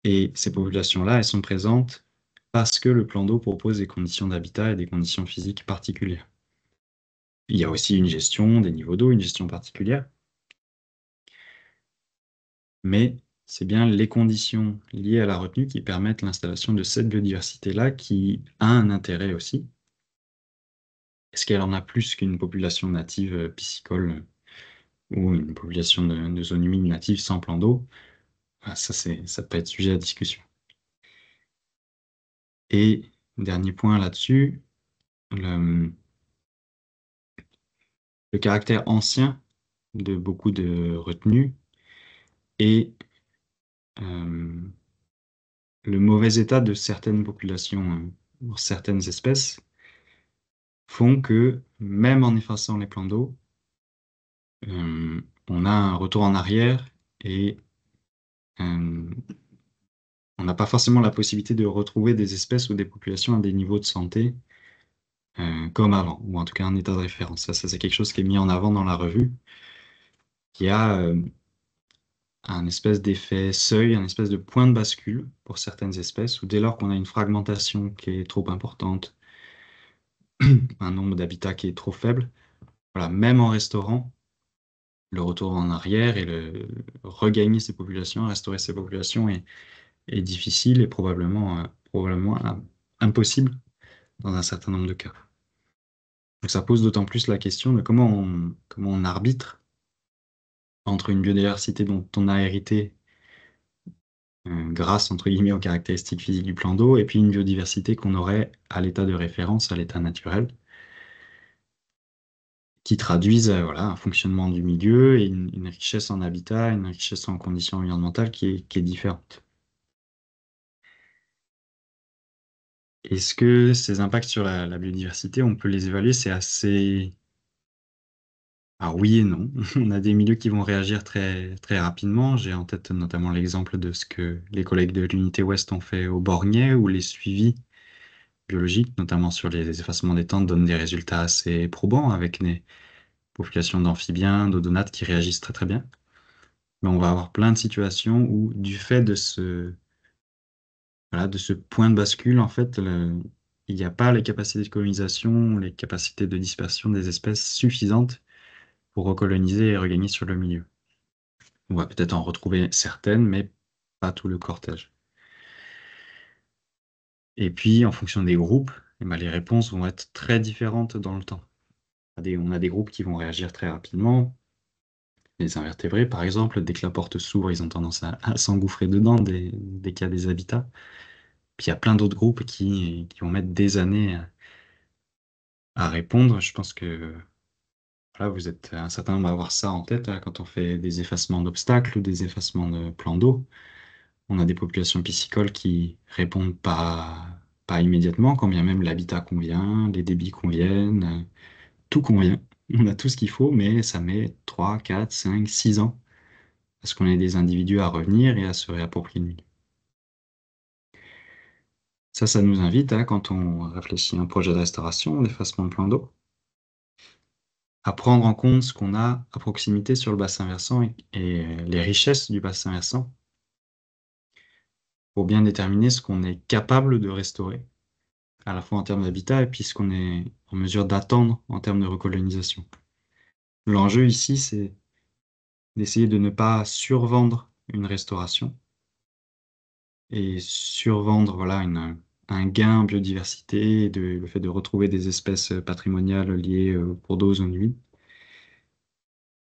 Et ces populations-là, elles sont présentes parce que le plan d'eau propose des conditions d'habitat et des conditions physiques particulières. Il y a aussi une gestion des niveaux d'eau, une gestion particulière, mais c'est bien les conditions liées à la retenue qui permettent l'installation de cette biodiversité-là qui a un intérêt aussi. Est-ce qu'elle en a plus qu'une population native piscicole ou une population de zones humides natives sans plan d'eau? Ah, ça peut être sujet à discussion. Et dernier point là-dessus, le, le caractère ancien de beaucoup de retenues et euh, le mauvais état de certaines populations, ou certaines espèces, font que même en effaçant les plans d'eau, on a un retour en arrière et euh, on n'a pas forcément la possibilité de retrouver des espèces ou des populations à des niveaux de santé comme avant, ou en tout cas un état de référence. Ça c'est quelque chose qui est mis en avant dans la revue, qui a un espèce d'effet seuil, un espèce de point de bascule pour certaines espèces, où dès lors qu'on a une fragmentation qui est trop importante, un nombre d'habitats qui est trop faible, voilà, même en restaurant, le retour en arrière et le regagner ces populations, restaurer ces populations est difficile et probablement impossible dans un certain nombre de cas. Donc ça pose d'autant plus la question de comment on arbitre entre une biodiversité dont on a hérité grâce, entre guillemets, aux caractéristiques physiques du plan d'eau, et puis une biodiversité qu'on aurait à l'état de référence, à l'état naturel, qui traduisent voilà, un fonctionnement du milieu et une richesse en habitat, une richesse en conditions environnementales qui est différente. Est-ce que ces impacts sur la biodiversité, on peut les évaluer? C'est assez... Ah oui et non. On a des milieux qui vont réagir très, très rapidement. J'ai en tête notamment l'exemple de ce que les collègues de l'Unité Ouest ont fait au Bornée, où les suivis biologiques, notamment sur les effacements des tentes, donnent des résultats assez probants avec des populations d'amphibiens, d'odonates qui réagissent très très bien. Mais on va avoir plein de situations où, du fait de voilà, de ce point de bascule, en fait, il n'y a pas les capacités de colonisation, les capacités de dispersion des espèces suffisantes pour recoloniser et regagner sur le milieu. On va peut-être en retrouver certaines, mais pas tout le cortège. Et puis, en fonction des groupes, eh ben, les réponses vont être très différentes dans le temps. On a des groupes qui vont réagir très rapidement. Les invertébrés, par exemple, dès que la porte s'ouvre, ils ont tendance à s'engouffrer dedans dès qu'il y a des habitats. Puis il y a plein d'autres groupes qui vont mettre des années à répondre. Je pense que voilà, vous êtes un certain nombre à avoir ça en tête quand on fait des effacements d'obstacles ou des effacements de plans d'eau. On a des populations piscicoles qui répondent pas immédiatement, quand bien même l'habitat convient, les débits conviennent, tout convient. On a tout ce qu'il faut, mais ça met 3, 4, 5, 6 ans à ce qu'on ait des individus à revenir et à se réapproprier le milieu. Ça nous invite, quand on réfléchit à un projet de restauration, d'effacement de plan d'eau, à prendre en compte ce qu'on a à proximité sur le bassin versant et les richesses du bassin versant pour bien déterminer ce qu'on est capable de restaurer, à la fois en termes d'habitat et puis ce qu'on est en mesure d'attendre en termes de recolonisation. L'enjeu ici, c'est d'essayer de ne pas survendre une restauration et survendre voilà, un gain en biodiversité, le fait de retrouver des espèces patrimoniales liées au cours d'eau, aux zones humides,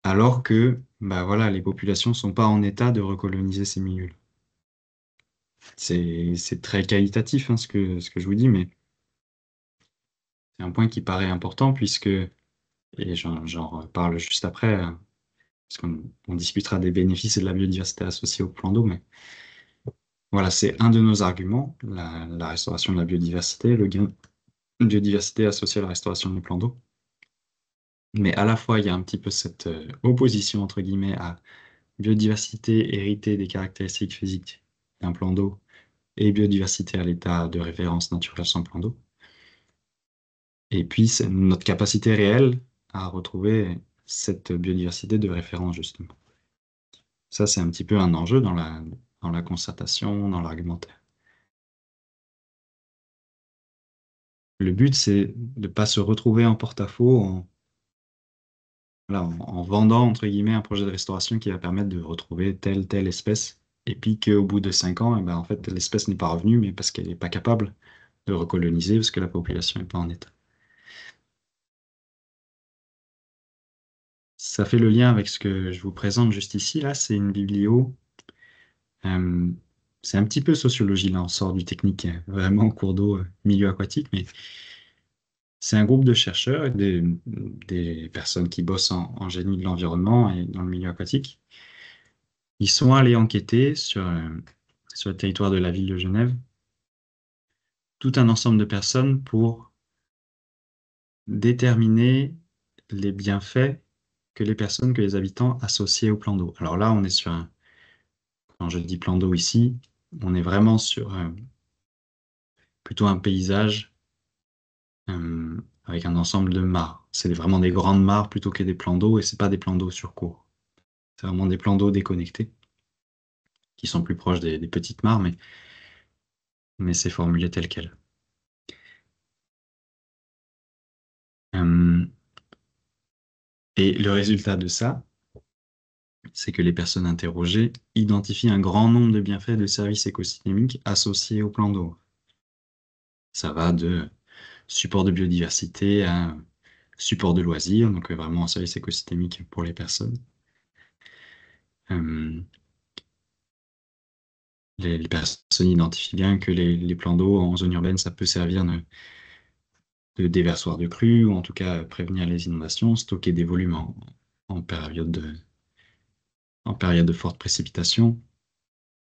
alors que bah, voilà, les populations ne sont pas en état de recoloniser ces milieux. C'est très qualitatif ce que je vous dis, mais c'est un point qui paraît important puisque, et j'en reparle juste après, parce qu'on discutera des bénéfices et de la biodiversité associée au plan d'eau, mais voilà, c'est un de nos arguments, la restauration de la biodiversité, le gain de biodiversité associé à la restauration du plan d'eau. Mais à la fois, il y a un petit peu cette opposition, entre guillemets, à biodiversité héritée des caractéristiques physiques d'un plan d'eau et biodiversité à l'état de référence naturelle sans plan d'eau. Et puis, c'est notre capacité réelle à retrouver cette biodiversité de référence, justement. Ça, c'est un petit peu un enjeu dans la concertation, dans l'argumentaire. Le but, c'est de ne pas se retrouver en porte-à-faux voilà, en vendant, entre guillemets, un projet de restauration qui va permettre de retrouver telle espèce, et puis qu'au bout de 5 ans, eh ben, en fait, l'espèce n'est pas revenue, mais parce qu'elle n'est pas capable de recoloniser, parce que la population n'est pas en état. Ça fait le lien avec ce que je vous présente juste ici. Là, c'est une biblio. euh, c'est un petit peu sociologie, là, on sort du technique, vraiment cours d'eau, milieu aquatique, mais C'est un groupe de chercheurs et des personnes qui bossent en génie de l'environnement et dans le milieu aquatique. Ils sont allés enquêter sur le territoire de la ville de Genève, tout un ensemble de personnes pour déterminer les bienfaits que les habitants associaient au plan d'eau. Alors là, on est quand je dis plan d'eau ici, on est vraiment sur plutôt un paysage avec un ensemble de mares. C'est vraiment des grandes mares plutôt que des plans d'eau, et c'est pas des plans d'eau sur cours. C'est vraiment des plans d'eau déconnectés, qui sont plus proches des petites mares, mais c'est formulé tel quel. Euh, et le résultat de ça, c'est que les personnes interrogées identifient un grand nombre de bienfaits de services écosystémiques associés au plan d'eau. Ça va de support de biodiversité à support de loisirs, donc vraiment un service écosystémique pour les personnes. Euh, les personnes identifient bien que les plans d'eau en zone urbaine, ça peut servir de déversoir de crues, ou en tout cas prévenir les inondations, stocker des volumes en en période de forte précipitation,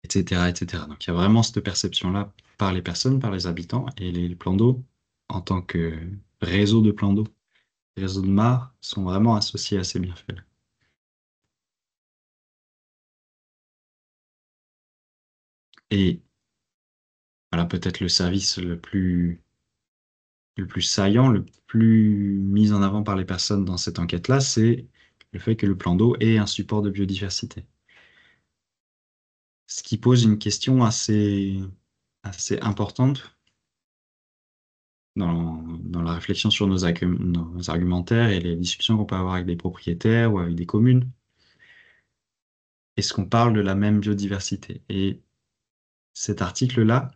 etc., etc. Donc il y a vraiment cette perception-là par les personnes, par les habitants, et les plans d'eau, en tant que réseau de plans d'eau, réseau de mares, sont vraiment associés à ces bienfaits-là. Et voilà, peut-être le service le plus saillant, le plus mis en avant par les personnes dans cette enquête-là, c'est le fait que le plan d'eau est un support de biodiversité. Ce qui pose une question assez importante dans la réflexion sur nos argumentaires et les discussions qu'on peut avoir avec des propriétaires ou avec des communes. Est-ce qu'on parle de la même biodiversité? Et cet article-là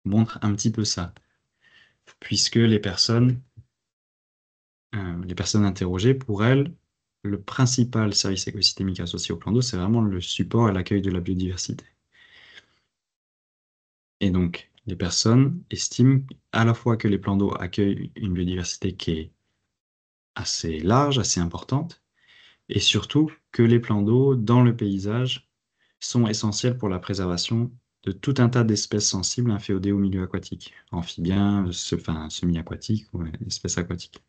montre un petit peu ça, puisque les personnes interrogées, pour elles, le principal service écosystémique associé au plan d'eau, c'est vraiment le support et l'accueil de la biodiversité. Et donc, les personnes estiment à la fois que les plans d'eau accueillent une biodiversité qui est assez large, assez importante, et surtout que les plans d'eau dans le paysage sont essentiels pour la préservation de tout un tas d'espèces sensibles inféodées au milieu aquatique, amphibiens, semi-aquatiques ou espèces aquatiques.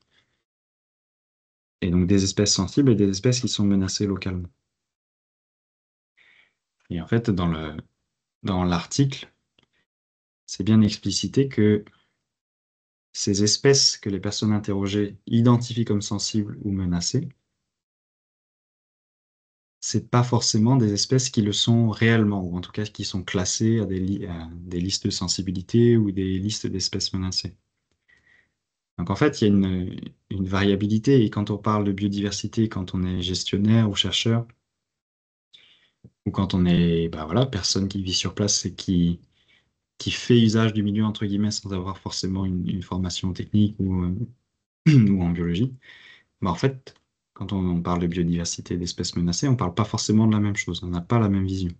Et donc des espèces sensibles et des espèces qui sont menacées localement. Et en fait, dans l'article, c'est bien explicité que ces espèces que les personnes interrogées identifient comme sensibles ou menacées, c'est pas forcément des espèces qui le sont réellement, ou en tout cas qui sont classées à des listes de sensibilité ou des listes d'espèces menacées. Donc en fait, il y a une variabilité, et quand on parle de biodiversité, quand on est gestionnaire ou chercheur, ou quand on est bah voilà, personne qui vit sur place et qui fait usage du milieu, entre guillemets, sans avoir forcément une formation technique ou en biologie, bah en fait, quand on parle de biodiversité et d'espèces menacées, on ne parle pas forcément de la même chose, on n'a pas la même vision.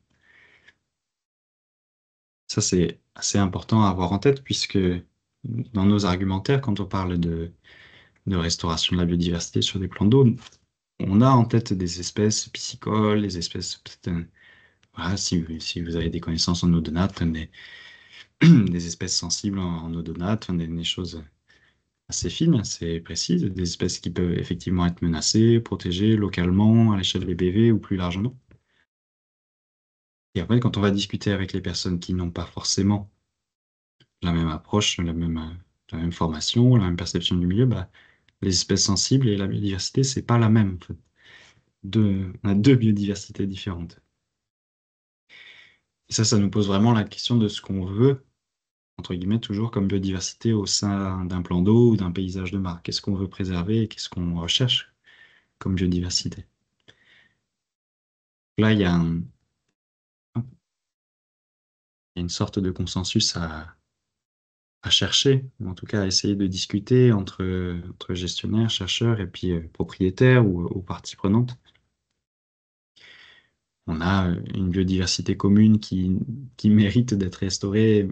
Ça, c'est assez important à avoir en tête, puisque dans nos argumentaires, quand on parle de restauration de la biodiversité sur des plans d'eau, on a en tête des espèces piscicoles, des espèces, peut-être, voilà, si vous avez des connaissances en eau de nappe, des espèces sensibles en eau de nappe, des choses assez fines, assez précises, des espèces qui peuvent effectivement être menacées, protégées localement, à l'échelle des BV ou plus largement. Et après, quand on va discuter avec les personnes qui n'ont pas forcément la même approche, la même formation, la même perception du milieu, bah, les espèces sensibles et la biodiversité, c'est pas la même, en fait. On a deux biodiversités différentes. Et ça nous pose vraiment la question de ce qu'on veut, entre guillemets, toujours comme biodiversité au sein d'un plan d'eau ou d'un paysage de mare. Qu'est-ce qu'on veut préserver et qu'est-ce qu'on recherche comme biodiversité? Là, il y a une sorte de consensus à chercher, ou en tout cas à essayer de discuter entre gestionnaires, chercheurs et puis propriétaires ou parties prenantes. On a une biodiversité commune qui mérite d'être restaurée,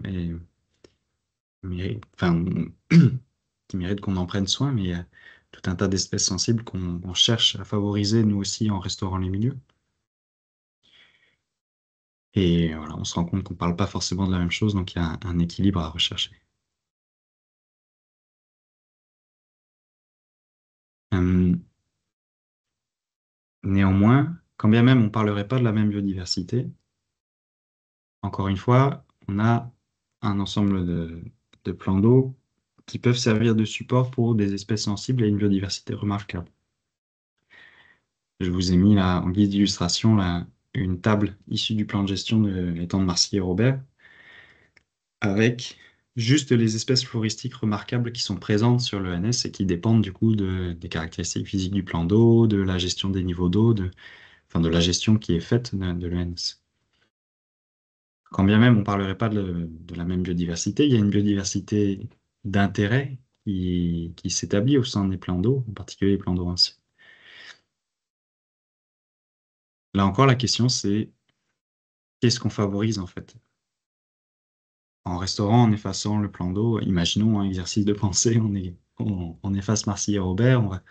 enfin, qui méritent qu'on en prenne soin, mais il y a tout un tas d'espèces sensibles qu'on cherche à favoriser, nous aussi, en restaurant les milieux. Et voilà, on se rend compte qu'on ne parle pas forcément de la même chose, donc il y a un équilibre à rechercher. Euh, Néanmoins, quand bien même on ne parlerait pas de la même biodiversité, encore une fois, on a un ensemble de plans d'eau qui peuvent servir de support pour des espèces sensibles et une biodiversité remarquable. Je vous ai mis là, en guise d'illustration là, une table issue du plan de gestion de l'étang de Marcilly et Robert, avec juste les espèces floristiques remarquables qui sont présentes sur l'ENS et qui dépendent du coup des caractéristiques physiques du plan d'eau, de la gestion des niveaux d'eau, enfin, de la gestion qui est faite de l'ENS. Quand bien même on ne parlerait pas de la même biodiversité, il y a une biodiversité d'intérêt qui s'établit au sein des plans d'eau, en particulier les plans d'eau anciens. Là encore, la question c'est qu'est-ce qu'on favorise en fait? En restaurant, en effaçant le plan d'eau, imaginons un exercice de pensée, on efface Marcilly et Robert, on va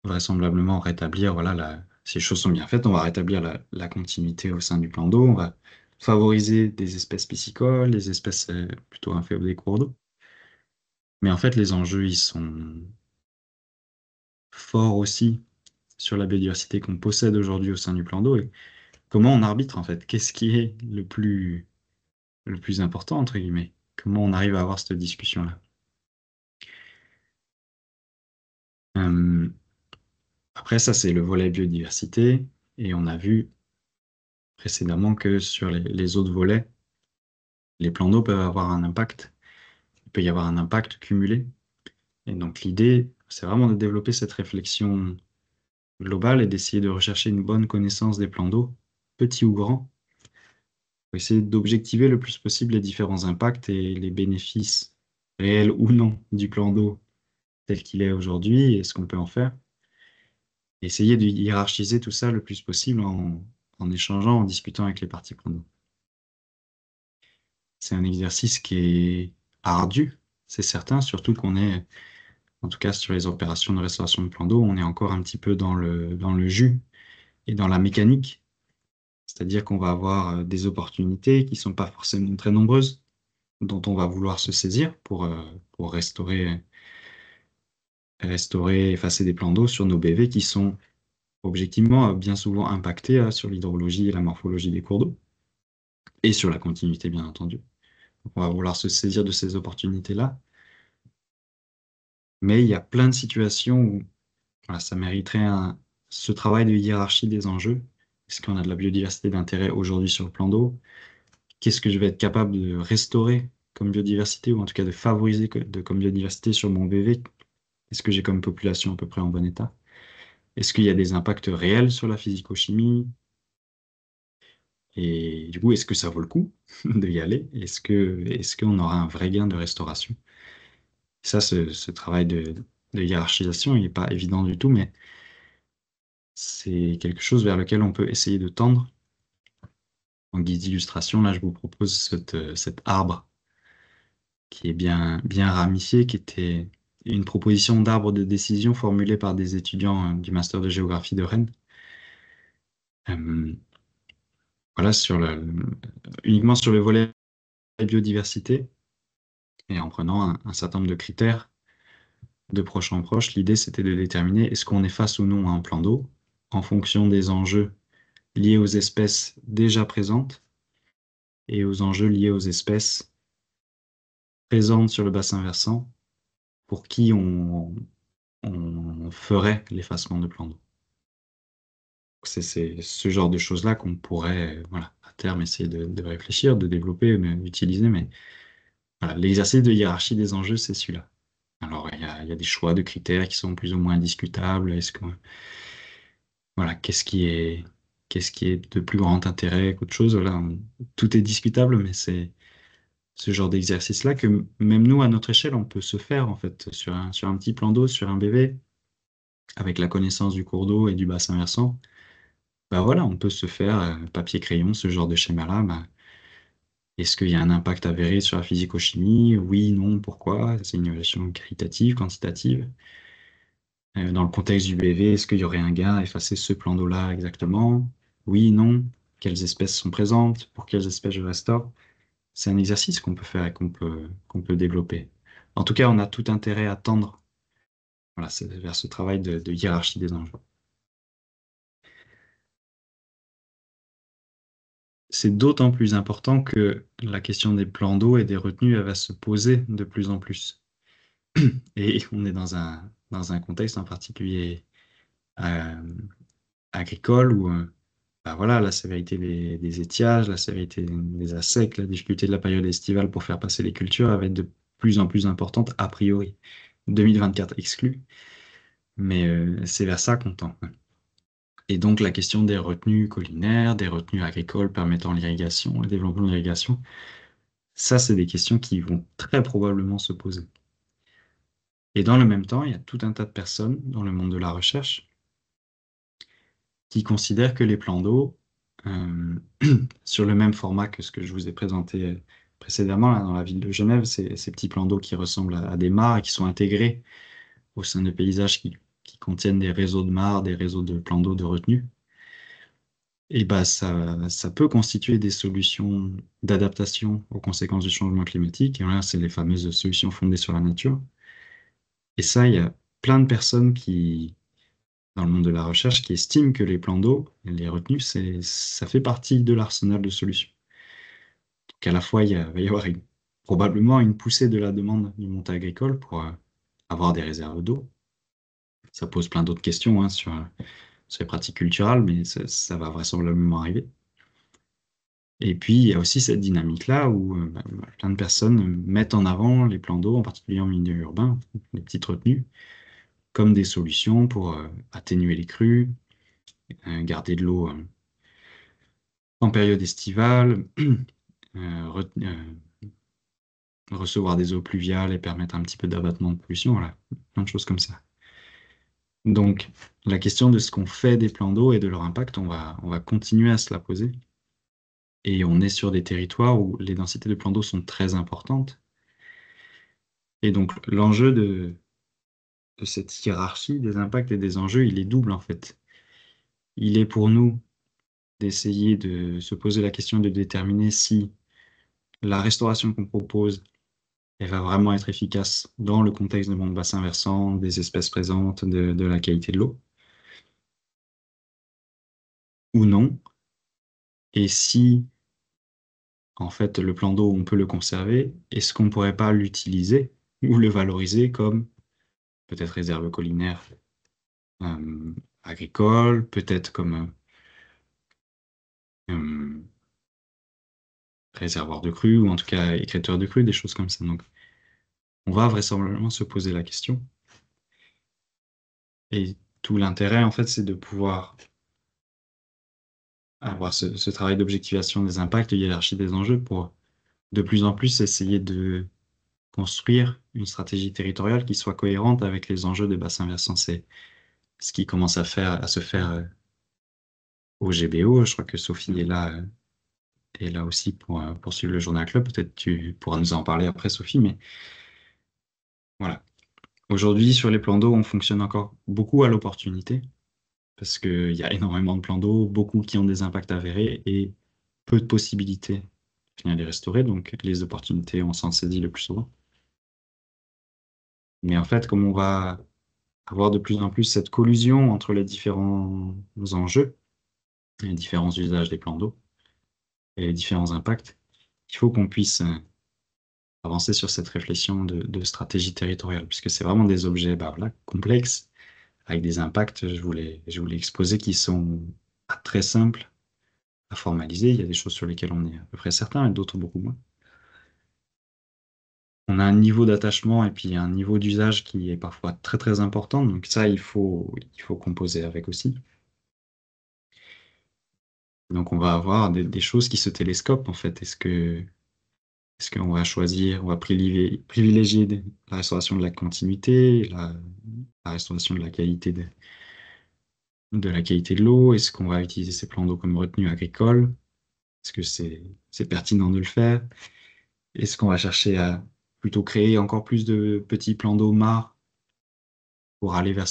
vraisemblablement rétablir, voilà, si les choses sont bien faites, on va rétablir la continuité au sein du plan d'eau, on va favoriser des espèces piscicoles, des espèces plutôt amphibies des cours d'eau. Mais en fait, les enjeux, ils sont forts aussi sur la biodiversité qu'on possède aujourd'hui au sein du plan d'eau et comment on arbitre en fait. Qu'est-ce qui est le plus important, entre guillemets? Comment on arrive à avoir cette discussion-là? Euh, Après, ça, c'est le volet biodiversité et on a vu précédemment que sur les autres volets, les plans d'eau peuvent avoir un impact. Il peut y avoir un impact cumulé. Et donc, l'idée, c'est vraiment de développer cette réflexion globale et d'essayer de rechercher une bonne connaissance des plans d'eau, petits ou grands, pour essayer d'objectiver le plus possible les différents impacts et les bénéfices réels ou non du plan d'eau tel qu'il est aujourd'hui et ce qu'on peut en faire. Et essayer de hiérarchiser tout ça le plus possible en échangeant, en discutant avec les parties prenantes. C'est un exercice qui est ardu, c'est certain, surtout qu'on est, en tout cas sur les opérations de restauration de plan d'eau, on est encore un petit peu dans le jus et dans la mécanique. C'est-à-dire qu'on va avoir des opportunités qui ne sont pas forcément très nombreuses, dont on va vouloir se saisir pour restaurer, effacer des plans d'eau sur nos BV qui sont objectivement bien souvent impactés sur l'hydrologie et la morphologie des cours d'eau, et sur la continuité, bien entendu. Donc, on va vouloir se saisir de ces opportunités-là, mais il y a plein de situations où voilà, ça mériterait ce travail de hiérarchie des enjeux. Est-ce qu'on a de la biodiversité d'intérêt aujourd'hui sur le plan d'eau? Qu'est-ce que je vais être capable de restaurer comme biodiversité, ou en tout cas de favoriser comme biodiversité sur mon BV? Est-ce que j'ai comme population à peu près en bon état? Est-ce qu'il y a des impacts réels sur la physico-chimie? Et du coup, est-ce que ça vaut le coup d'y aller? Est-ce qu'on aura un vrai gain de restauration? Ça, ce travail de hiérarchisation, il n'est pas évident du tout, mais c'est quelque chose vers lequel on peut essayer de tendre. En guise d'illustration, là, je vous propose cet arbre qui est bien ramifié, qui était une proposition d'arbre de décision formulée par des étudiants du master de géographie de Rennes. Euh, voilà, uniquement sur le volet biodiversité, et en prenant un certain nombre de critères de proche en proche, l'idée c'était de déterminer est-ce qu'on est face ou non à un plan d'eau en fonction des enjeux liés aux espèces déjà présentes et aux enjeux liés aux espèces présentes sur le bassin versant pour qui on ferait l'effacement de plan d'eau. C'est ce genre de choses-là qu'on pourrait, voilà, à terme, essayer de réfléchir, de développer, d'utiliser, mais voilà, l'exercice de hiérarchie des enjeux, c'est celui-là. Alors, il y a des choix de critères qui sont plus ou moins discutables. Voilà, qu'est-ce qui est de plus grand intérêt qu'autre chose? Voilà, tout est discutable, mais c'est ce genre d'exercice-là que même nous, à notre échelle, on peut se faire, en fait, sur un petit plan d'eau, sur un BV, avec la connaissance du cours d'eau et du bassin versant. Bah voilà, on peut se faire papier-crayon, ce genre de schéma-là. Bah, Est-ce qu'il y a un impact avéré sur la physico-chimie? Oui, non, pourquoi? C'est une évaluation qualitative, quantitative. Dans le contexte du BV, est-ce qu'il y aurait un gain à effacer ce plan d'eau-là exactement? Oui, non. Quelles espèces sont présentes? Pour quelles espèces je restaure? C'est un exercice qu'on peut faire et qu'on peut développer. En tout cas, on a tout intérêt à tendre, voilà, vers ce travail de hiérarchie des enjeux. C'est d'autant plus important que la question des plans d'eau et des retenues, elle va se poser de plus en plus. Et on est dans un contexte en particulier euh, agricole où bah voilà, la sévérité des étiages, la sévérité des assecs, la difficulté de la période estivale pour faire passer les cultures elle va être de plus en plus importante a priori. 2024 exclu, mais c'est vers ça qu'on tend. Et donc la question des retenues collinaires, des retenues agricoles permettant l'irrigation, le développement de l'irrigation, ça c'est des questions qui vont très probablement se poser. Et dans le même temps, il y a tout un tas de personnes dans le monde de la recherche qui considèrent que les plans d'eau, euh, sur le même format que ce que je vous ai présenté précédemment là, dans la ville de Genève, ces petits plans d'eau qui ressemblent à des mares et qui sont intégrés au sein de paysages qui contiennent des réseaux de mares, des réseaux de plans d'eau de retenue, et bah ça peut constituer des solutions d'adaptation aux conséquences du changement climatique. Et là, c'est les fameuses solutions fondées sur la nature. Et ça, il y a plein de personnes dans le monde de la recherche qui estiment que les plans d'eau, les retenues, ça fait partie de l'arsenal de solutions. Donc à la fois, va y avoir probablement une poussée de la demande du monde agricole pour avoir des réserves d'eau. Ça pose plein d'autres questions hein, sur les pratiques culturelles, mais ça va vraisemblablement arriver. Et puis, il y a aussi cette dynamique-là où bah, plein de personnes mettent en avant les plans d'eau, en particulier en milieu urbain, les petites retenues, comme des solutions pour atténuer les crues, garder de l'eau en période estivale, recevoir des eaux pluviales et permettre un petit peu d'abattement de pollution, voilà, plein de choses comme ça. Donc, la question de ce qu'on fait des plans d'eau et de leur impact, on va continuer à se la poser. Et on est sur des territoires où les densités de plans d'eau sont très importantes. Et donc, l'enjeu de cette hiérarchie des impacts et des enjeux, il est double en fait. Il est pour nous d'essayer de se poser la question de déterminer si la restauration qu'on propose, elle va vraiment être efficace dans le contexte de mon bassin versant, des espèces présentes, de la qualité de l'eau, ou non. Et si, en fait, le plan d'eau, on peut le conserver, est-ce qu'on ne pourrait pas l'utiliser ou le valoriser comme peut-être réserve collinaire agricole, peut-être comme euh, réservoir de crues, ou en tout cas écrêteur de crues, des choses comme ça. Donc, on va vraisemblablement se poser la question. Et tout l'intérêt, en fait, c'est de pouvoir avoir ce travail d'objectivation des impacts, de hiérarchie des enjeux pour de plus en plus essayer de construire une stratégie territoriale qui soit cohérente avec les enjeux des bassins versants. C'est ce qui commence à se faire au GBO. Je crois que Sophie est là aussi pour suivre le Journal Club. Peut-être tu pourras nous en parler après, Sophie, mais voilà. Aujourd'hui, sur les plans d'eau, on fonctionne encore beaucoup à l'opportunité parce qu'il y a énormément de plans d'eau, beaucoup qui ont des impacts avérés et peu de possibilités de finir les restaurer. Donc, les opportunités, on s'en saisit le plus souvent. Mais en fait, comme on va avoir de plus en plus cette collusion entre les différents enjeux, les différents usages des plans d'eau et les différents impacts, il faut qu'on puisse avancer sur cette réflexion de stratégie territoriale, puisque c'est vraiment des objets bah, voilà, complexes, avec des impacts, je voulais exposer, qui sont pas très simples à formaliser. Il y a des choses sur lesquelles on est à peu près certain, et d'autres beaucoup moins. On a un niveau d'attachement et puis un niveau d'usage qui est parfois très très important, donc ça, il faut composer avec aussi. Donc on va avoir des choses qui se télescopent en fait. Est-ce qu'on va choisir, on va privilégier la restauration de la continuité, la restauration de la qualité de l'eau? Est-ce qu'on va utiliser ces plans d'eau comme retenue agricole? Est-ce que c'est pertinent de le faire? Est-ce qu'on va chercher à plutôt créer encore plus de petits plans d'eau mares pour aller vers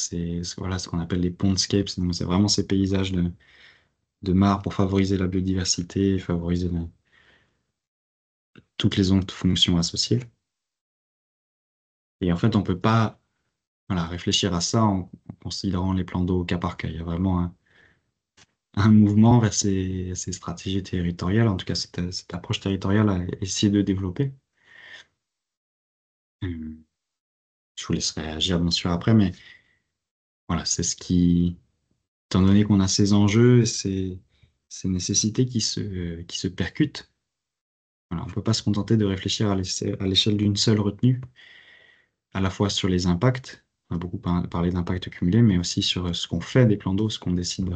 voilà, ce qu'on appelle les pondscapes? Donc, c'est vraiment ces paysages de mares pour favoriser la biodiversité, favoriser toutes les autres fonctions associées. Et en fait, on peut pas, voilà, réfléchir à ça en considérant les plans d'eau au cas par cas. Il y a vraiment un mouvement vers ces stratégies territoriales, en tout cas cette approche territoriale à essayer de développer. Euh, Je vous laisserai agir bien sûr après, mais voilà, c'est ce qui, étant donné qu'on a ces enjeux, ces nécessités qui se percutent, voilà, on ne peut pas se contenter de réfléchir à l'échelle d'une seule retenue, à la fois sur les impacts, on a beaucoup parlé d'impacts cumulés, mais aussi sur ce qu'on fait des plans d'eau, ce qu'on décide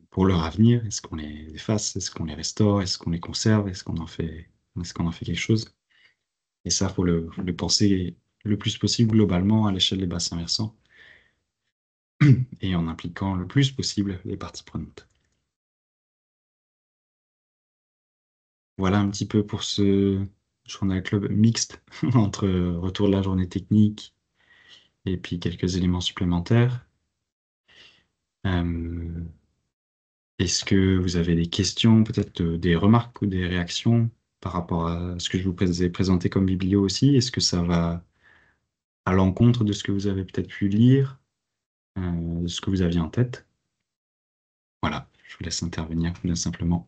pour leur avenir. Est-ce qu'on les efface? Est-ce qu'on les restaure? Est-ce qu'on les conserve? Est-ce qu'on en fait quelque chose? Et ça, faut le penser le plus possible globalement à l'échelle des bassins versants et en impliquant le plus possible les parties prenantes. Voilà un petit peu pour ce journal club mixte entre retour de la journée technique et puis quelques éléments supplémentaires. Euh, Est-ce que vous avez des questions, peut-être des remarques ou des réactions par rapport à ce que je vous ai présenté comme biblio aussi? Est-ce que ça va à l'encontre de ce que vous avez peut-être pu lire, de ce que vous aviez en tête? Voilà, je vous laisse intervenir bien simplement.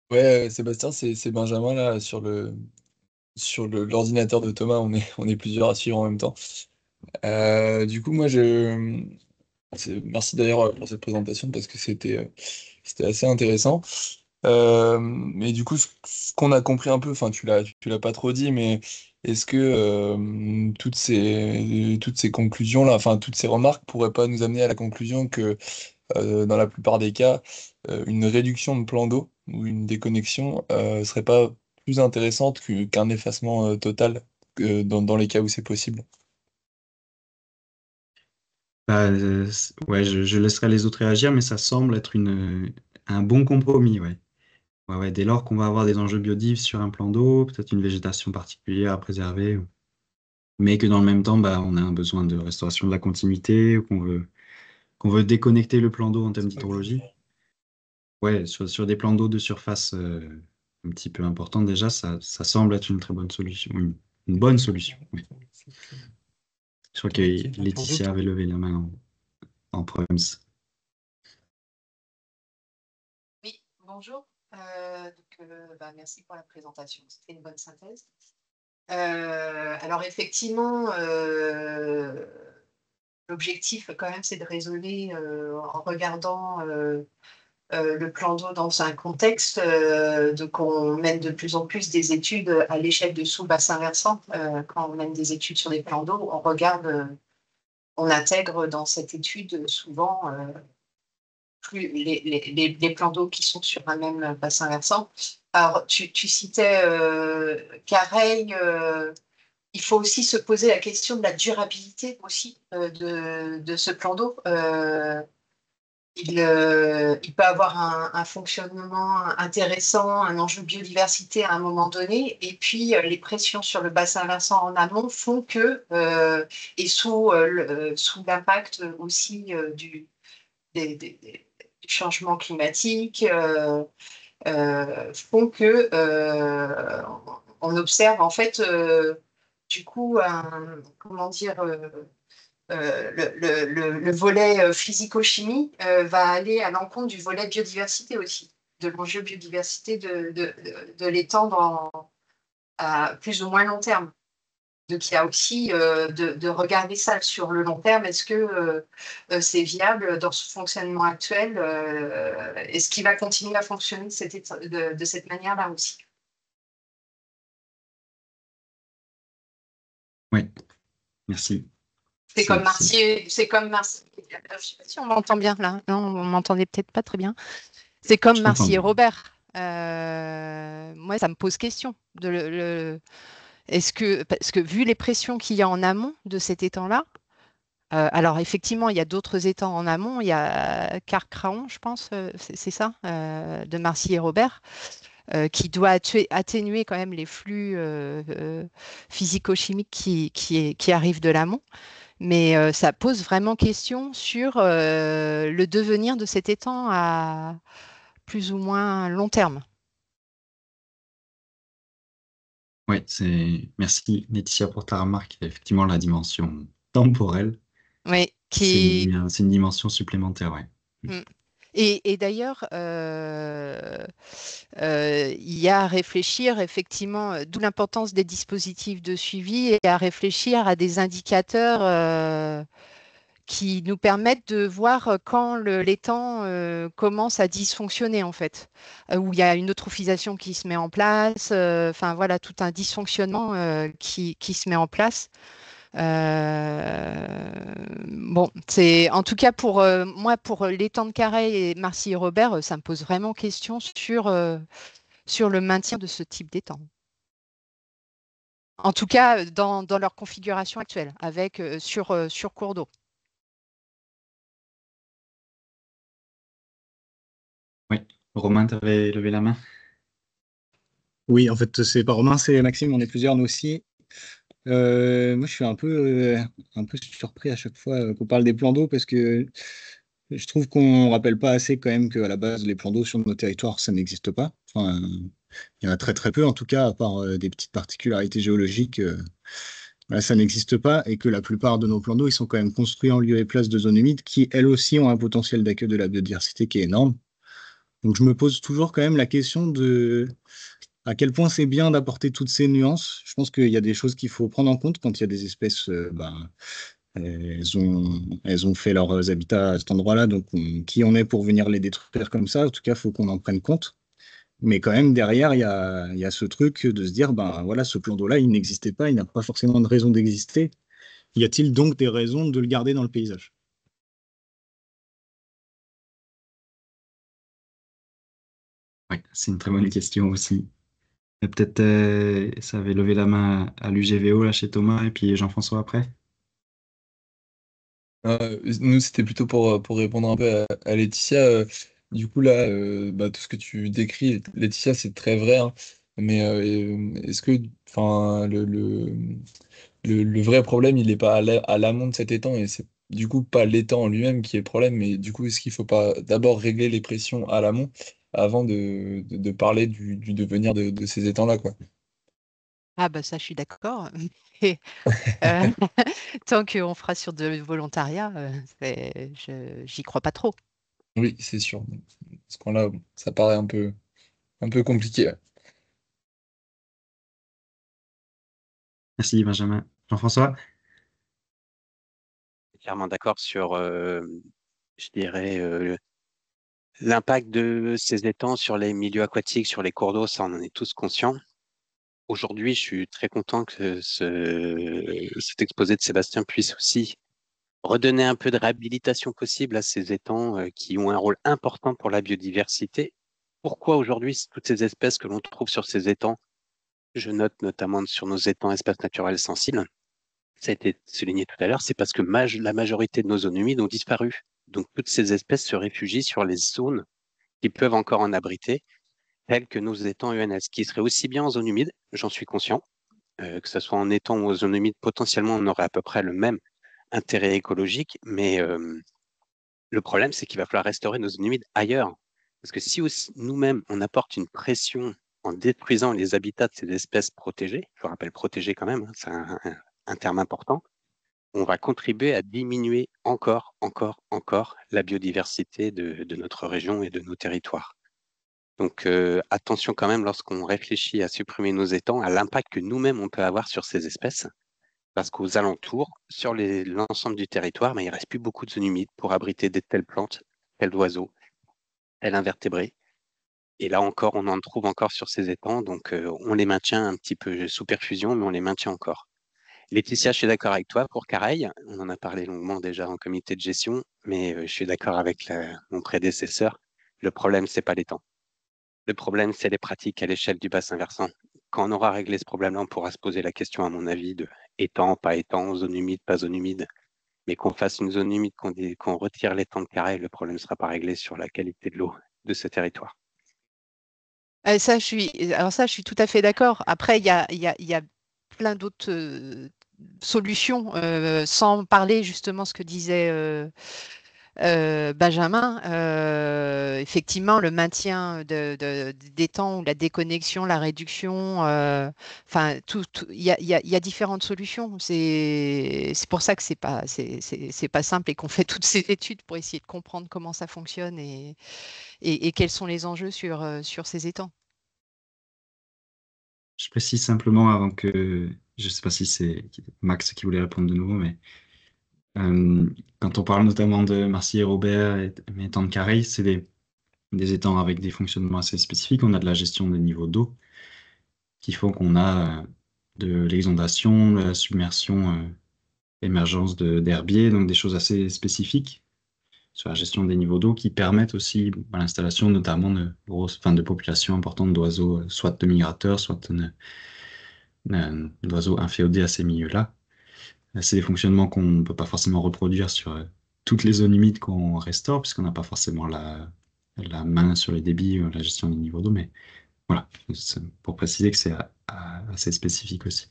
Ouais, Sébastien, c'est Benjamin là l'ordinateur de Thomas, on est plusieurs à suivre en même temps. Du coup, merci d'ailleurs pour cette présentation parce que c'était assez intéressant. Mais du coup, ce qu'on a compris un peu, enfin, tu l'as pas trop dit, mais est-ce que toutes ces conclusions-là, enfin, toutes ces remarques pourraient pas nous amener à la conclusion que dans la plupart des cas, une réduction de plan d'eau ou une déconnexion serait pas plus intéressante qu'un effacement total dans les cas où c'est possible. Bah, ouais, je laisserai les autres réagir, mais ça semble être un bon compromis, ouais. Ouais, ouais, dès lors qu'on va avoir des enjeux biodives sur un plan d'eau, peut-être une végétation particulière à préserver, mais que dans le même temps, bah, on a un besoin de restauration de la continuité, ou qu'on veut déconnecter le plan d'eau en termes d'hydrologie. Ouais, sur des plans d'eau de surface un petit peu importants, déjà, ça semble être une très bonne solution, une bonne solution. Oui. Je crois que Laetitia avait levé la main en Proms. Oui, bonjour. Merci pour la présentation. C'était une bonne synthèse. Alors effectivement, l'objectif quand même, c'est de raisonner en regardant le plan d'eau dans un contexte qu'on mène de plus en plus des études à l'échelle de sous-bassin versant. Quand on mène des études sur des plans d'eau, on regarde, on intègre dans cette étude souvent plus les plans d'eau qui sont sur un même bassin versant. Alors, tu citais Careil, il faut aussi se poser la question de la durabilité aussi de ce plan d'eau. Il peut avoir un fonctionnement intéressant, un enjeu biodiversité à un moment donné, et puis les pressions sur le bassin versant en amont font que, et sous l'impact aussi du changement climatique, font que on observe en fait du coup comment dire le volet physico-chimie va aller à l'encontre du volet biodiversité aussi, de l'enjeu biodiversité de l'étendre à plus ou moins long terme. Donc, il y a aussi de regarder ça sur le long terme. Est-ce que c'est viable dans ce fonctionnement actuel? Est-ce qu'il va continuer à fonctionner de cette manière-là aussi? Oui, merci. C'est comme Marcy. Je ne sais pas si on m'entend bien là. Non, on m'entendait peut-être pas très bien. C'est comme Je t'entends Marcy et bien. Robert. Moi, ça me pose question. Parce que vu les pressions qu'il y a en amont de cet étang-là, alors effectivement, il y a d'autres étangs en amont. Il y a Carcraon, je pense, c'est ça, de Marcy et Robert, qui doit atténuer quand même les flux physico-chimiques qui arrivent de l'amont. Mais ça pose vraiment question sur le devenir de cet étang à plus ou moins long terme. Oui, merci Laetitia pour ta remarque. Effectivement, la dimension temporelle, Oui, c'est une dimension supplémentaire, ouais. Mm. Et d'ailleurs, il y a à réfléchir effectivement, d'où l'importance des dispositifs de suivi et à réfléchir à des indicateurs qui nous permettent de voir quand l'étang commence à dysfonctionner en fait, où il y a une eutrophisation qui se met en place, enfin voilà, tout un dysfonctionnement qui se met en place. Bon, c'est en tout cas pour moi, pour l'étang de Carhaix et Marcy et Robert, ça me pose vraiment question sur le maintien de ce type d'étang. En tout cas, dans leur configuration actuelle, avec sur cours d'eau. Oui, Romain, tu avais levé la main. Oui, en fait, c'est pas Romain, c'est Maxime, on est plusieurs, nous aussi. Moi, je suis un peu surpris à chaque fois qu'on parle des plans d'eau parce que je trouve qu'on rappelle pas assez quand même qu'à la base, les plans d'eau sur nos territoires, ça n'existe pas. Enfin, il y en a très très peu, en tout cas, à part des petites particularités géologiques. Voilà, ça n'existe pas et que la plupart de nos plans d'eau, ils sont quand même construits en lieu et place de zones humides qui, elles aussi, ont un potentiel d'accueil de la biodiversité qui est énorme. Donc, je me pose toujours quand même la question de à quel point c'est bien d'apporter toutes ces nuances. Je pense qu'il y a des choses qu'il faut prendre en compte quand il y a des espèces, elles ont fait leurs habitats à cet endroit-là, donc qui on est pour venir les détruire comme ça? En tout cas, il faut qu'on en prenne compte. Mais quand même, derrière, il y a ce truc de se dire, ben voilà, ce plan d'eau-là, il n'existait pas, il n'a pas forcément de raison d'exister. Y a-t-il donc des raisons de le garder dans le paysage? Oui, c'est une très bonne question aussi. Et peut-être ça avait levé la main à l'UGVO là chez Thomas et puis Jean-François après. Nous, c'était plutôt pour répondre un peu à Laetitia. Du coup, là, tout ce que tu décris, Laetitia, c'est très vrai, hein. Mais est-ce que, enfin, le vrai problème, il n'est pas à l'amont de cet étang, et c'est du coup pas l'étang en lui-même qui est le problème, mais du coup, est-ce qu'il ne faut pas d'abord régler les pressions à l'amont avant de parler du devenir de ces étangs-là, quoi. Ah bah ça, je suis d'accord. Et, euh, tant qu'on fera sur de volontariat, j'y crois pas trop. Oui, c'est sûr. Ce point-là, ça paraît un peu compliqué. Merci Benjamin. Jean-François? Clairement d'accord sur, je dirais, l'impact de ces étangs sur les milieux aquatiques, sur les cours d'eau, ça on en est tous conscients. Aujourd'hui, je suis très content que cet exposé de Sébastien puisse aussi redonner un peu de réhabilitation possible à ces étangs qui ont un rôle important pour la biodiversité. Pourquoi aujourd'hui toutes ces espèces que l'on trouve sur ces étangs, je note notamment sur nos étangs espaces naturels sensibles, ça a été souligné tout à l'heure, c'est parce que la majorité de nos zones humides ont disparu. Donc toutes ces espèces se réfugient sur les zones qui peuvent encore en abriter, telles que nos étangs UNS, qui seraient aussi bien en zone humide, j'en suis conscient, que ce soit en étang ou en zone humide, potentiellement on aurait à peu près le même intérêt écologique, mais le problème c'est qu'il va falloir restaurer nos zones humides ailleurs. Parce que si nous-mêmes on apporte une pression en détruisant les habitats de ces espèces protégées, je vous rappelle protégées quand même, hein, c'est un terme important, on va contribuer à diminuer encore la biodiversité de notre région et de nos territoires. Donc attention quand même lorsqu'on réfléchit à supprimer nos étangs, à l'impact que nous-mêmes on peut avoir sur ces espèces, parce qu'aux alentours, sur l'ensemble du territoire, il ne reste plus beaucoup de zones humides pour abriter de telles plantes, tels oiseaux, tels invertébrés. Et là encore, on en trouve encore sur ces étangs, donc on les maintient un petit peu sous perfusion, mais on les maintient encore. Laetitia, je suis d'accord avec toi pour Careil. On en a parlé longuement déjà en comité de gestion, mais je suis d'accord avec mon prédécesseur. Le problème, c'est pas l'étang. Le problème, c'est les pratiques à l'échelle du bassin versant quand on aura réglé ce problème-là, on pourra se poser la question, à mon avis, de étang, pas étang, zone humide, pas zone humide. Mais qu'on fasse une zone humide, qu'on retire l'étang de carré, le problème ne sera pas réglé sur la qualité de l'eau de ce territoire. Alors ça, je suis tout à fait d'accord. Après, il y a plein d'autres solutions, sans parler justement ce que disait Benjamin. Effectivement, le maintien des temps ou la déconnexion, la réduction, enfin, il y a différentes solutions. C'est pour ça que c'est pas simple et qu'on fait toutes ces études pour essayer de comprendre comment ça fonctionne et quels sont les enjeux sur ces étangs. Je précise simplement avant que, je ne sais pas si c'est Max qui voulait répondre de nouveau, mais quand on parle notamment de Marcy et Robert et étangs de Carré, c'est des étangs avec des fonctionnements assez spécifiques. On a de la gestion des niveaux d'eau qui font qu'on a de l'exondation, de la submersion, émergence d'herbiers, donc des choses assez spécifiques sur la gestion des niveaux d'eau qui permettent aussi l'installation notamment de populations importantes d'oiseaux, soit de migrateurs, soit d'oiseaux inféodés à ces milieux-là. C'est des fonctionnements qu'on ne peut pas forcément reproduire sur toutes les zones humides qu'on restaure, puisqu'on n'a pas forcément la main sur les débits ou la gestion des niveaux d'eau, mais voilà, c'est pour préciser que c'est assez spécifique aussi.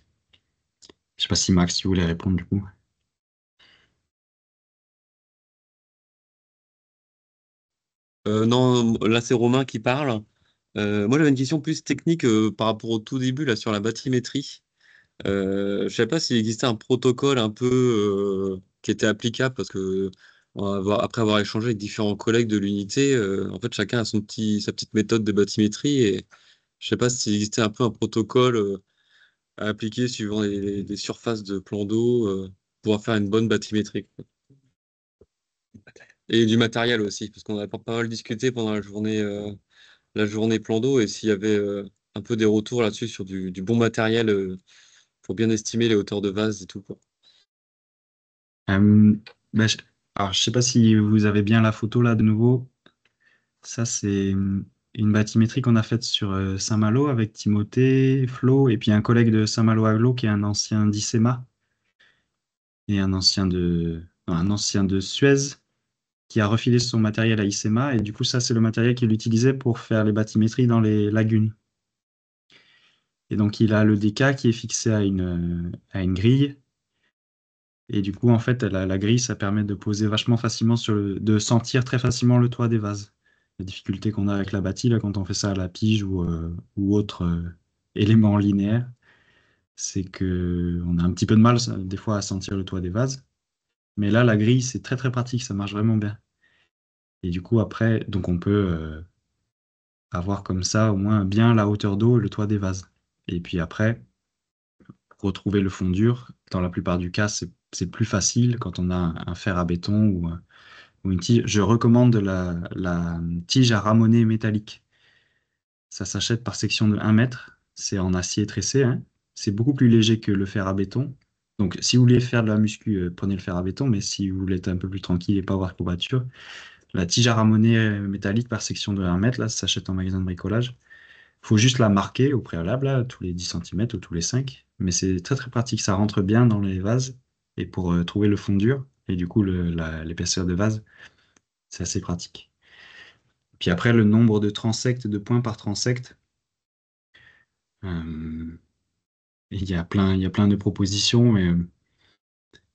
Je ne sais pas si Max, tu voulais répondre du coup. Non, là c'est Romain qui parle. Moi j'avais une question plus technique par rapport au tout début là sur la bathymétrie. Je ne savais pas s'il existait un protocole un peu qui était applicable parce que après avoir échangé avec différents collègues de l'unité, en fait chacun a sa petite méthode de bathymétrie et je ne sais pas s'il existait un peu un protocole à appliquer suivant les surfaces de plan d'eau pour pouvoir faire une bonne bathymétrie, quoi. Et du matériel aussi, parce qu'on a pas mal discuté pendant la journée plan d'eau et s'il y avait un peu des retours là-dessus sur du bon matériel pour bien estimer les hauteurs de vase et tout, quoi. Euh, bah, alors, je sais pas si vous avez bien la photo là de nouveau. Ça, c'est une bathymétrie qu'on a faite sur Saint-Malo avec Timothée, Flo, et puis un collègue de Saint-Malo-Aglo qui est un ancien d'ICEMA et un ancien de Suez qui a refilé son matériel à ICEMA. Et du coup, ça, c'est le matériel qu'il utilisait pour faire les bathymétries dans les lagunes. Et donc, il a le DK qui est fixé à une grille. Et du coup, en fait, la grille, ça permet de poser vachement facilement de sentir très facilement le toit des vases. La difficulté qu'on a avec la bâtie, là, quand on fait ça à la pige ou autre élément linéaire, c'est que on a un petit peu de mal, des fois, à sentir le toit des vases. Mais là, la grille, c'est très très pratique, ça marche vraiment bien. Et du coup, après, donc on peut avoir comme ça au moins bien la hauteur d'eau et le toit des vases. Et puis après, retrouver le fond dur, dans la plupart du cas, c'est plus facile quand on a un fer à béton ou une tige. Je recommande la tige à ramoner métallique. Ça s'achète par section de 1 mètre. C'est en acier tressé, hein. C'est beaucoup plus léger que le fer à béton. Donc, si vous voulez faire de la muscu, prenez le fer à béton. Mais si vous voulez être un peu plus tranquille et pas avoir de courbature, la tige à ramoner métallique par section de 1 mètre, là, ça s'achète en magasin de bricolage. Il faut juste la marquer au préalable, là, tous les 10 centimètres ou tous les 5. Mais c'est très très pratique. Ça rentre bien dans les vases. Et pour trouver le fond dur, et du coup l'épaisseur de vase, c'est assez pratique. Puis après, le nombre de transects, de points par transect, euh, il y a plein de propositions, mais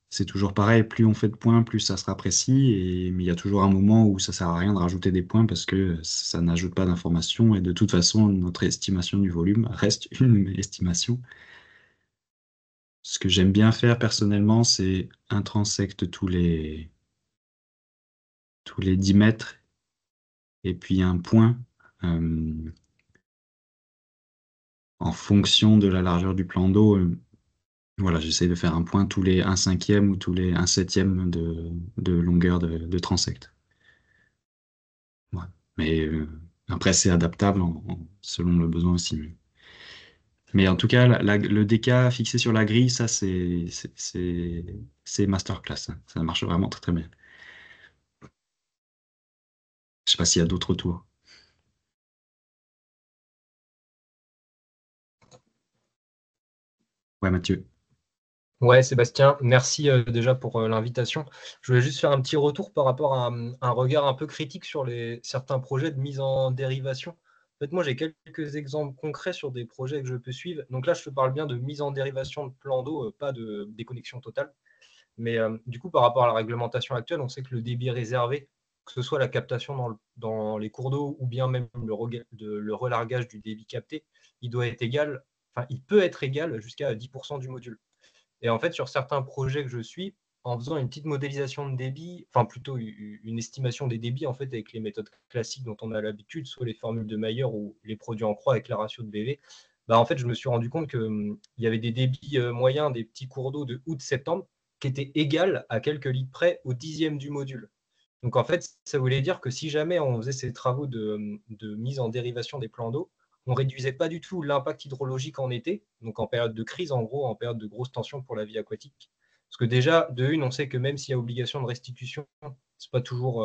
c'est toujours pareil. Plus on fait de points, plus ça sera précis. Mais il y a toujours un moment où ça sert à rien de rajouter des points parce que ça n'ajoute pas d'informations. Et de toute façon, notre estimation du volume reste une estimation. Ce que j'aime bien faire personnellement, c'est un transect tous les 10 mètres et puis un point. euh, En fonction de la largeur du plan d'eau, voilà, j'essaie de faire un point tous les 1/5 ou tous les 1/7 de longueur de transect. Ouais. Mais après, c'est adaptable selon le besoin aussi. Mais en tout cas, le DK fixé sur la grille, ça, c'est masterclass, hein. Ça marche vraiment très très bien. Je sais pas s'il y a d'autres tours. Ouais, Mathieu. Ouais, Sébastien, merci déjà pour l'invitation. Je voulais juste faire un petit retour par rapport à un regard un peu critique sur certains projets de mise en dérivation. En fait, moi, j'ai quelques exemples concrets sur des projets que je peux suivre. Donc là, je te parle bien de mise en dérivation de plan d'eau, pas de déconnexion totale. Mais du coup, par rapport à la réglementation actuelle, on sait que le débit réservé, que ce soit la captation dans les cours d'eau ou bien même le relargage du débit capté, il doit être égal, enfin, il peut être égal jusqu'à 10% du module. Et en fait, sur certains projets que je suis, en faisant une petite modélisation de débit, enfin plutôt une estimation des débits en fait avec les méthodes classiques dont on a l'habitude, soit les formules de Mayer ou les produits en croix avec la ratio de BV, bah en fait, je me suis rendu compte qu'il y avait des débits moyens des petits cours d'eau de août-septembre qui étaient égales à quelques litres près au dixième du module. Donc en fait, ça voulait dire que si jamais on faisait ces travaux de mise en dérivation des plans d'eau, on réduisait pas du tout l'impact hydrologique en été, donc en période de crise, en gros, en période de grosse tension pour la vie aquatique. Parce que déjà, de une, on sait que même s'il y a obligation de restitution, c'est pas toujours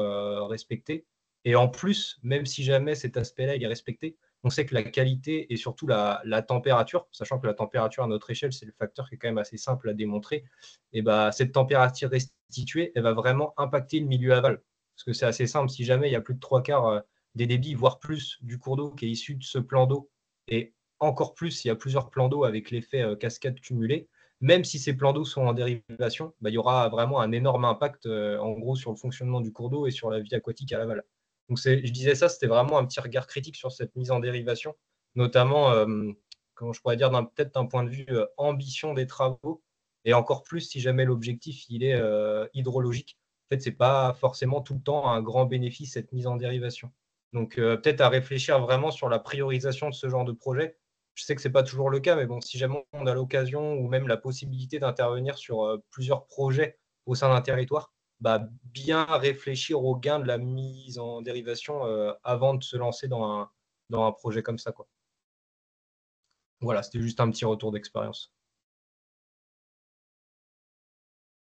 respecté. Et en plus, même si jamais cet aspect-là est respecté, on sait que la qualité et surtout la température, sachant que la température à notre échelle, c'est le facteur qui est quand même assez simple à démontrer, et bah, cette température restituée, elle va vraiment impacter le milieu aval. Parce que c'est assez simple, si jamais il y a plus de trois quarts des débits, voire plus du cours d'eau qui est issu de ce plan d'eau, et encore plus s'il y a plusieurs plans d'eau avec l'effet cascade cumulé, même si ces plans d'eau sont en dérivation, bah, il y aura vraiment un énorme impact en gros sur le fonctionnement du cours d'eau et sur la vie aquatique à l'aval. Donc je disais ça, c'était vraiment un petit regard critique sur cette mise en dérivation, notamment, comment je pourrais dire, peut-être d'un point de vue ambition des travaux, et encore plus si jamais l'objectif il est hydrologique. En fait, ce n'est pas forcément tout le temps un grand bénéfice, cette mise en dérivation. Donc, peut-être à réfléchir vraiment sur la priorisation de ce genre de projet. Je sais que ce n'est pas toujours le cas, mais bon, si jamais on a l'occasion ou même la possibilité d'intervenir sur plusieurs projets au sein d'un territoire, bah, bien réfléchir aux gains de la mise en dérivation avant de se lancer dans un projet comme ça, quoi. Voilà, c'était juste un petit retour d'expérience.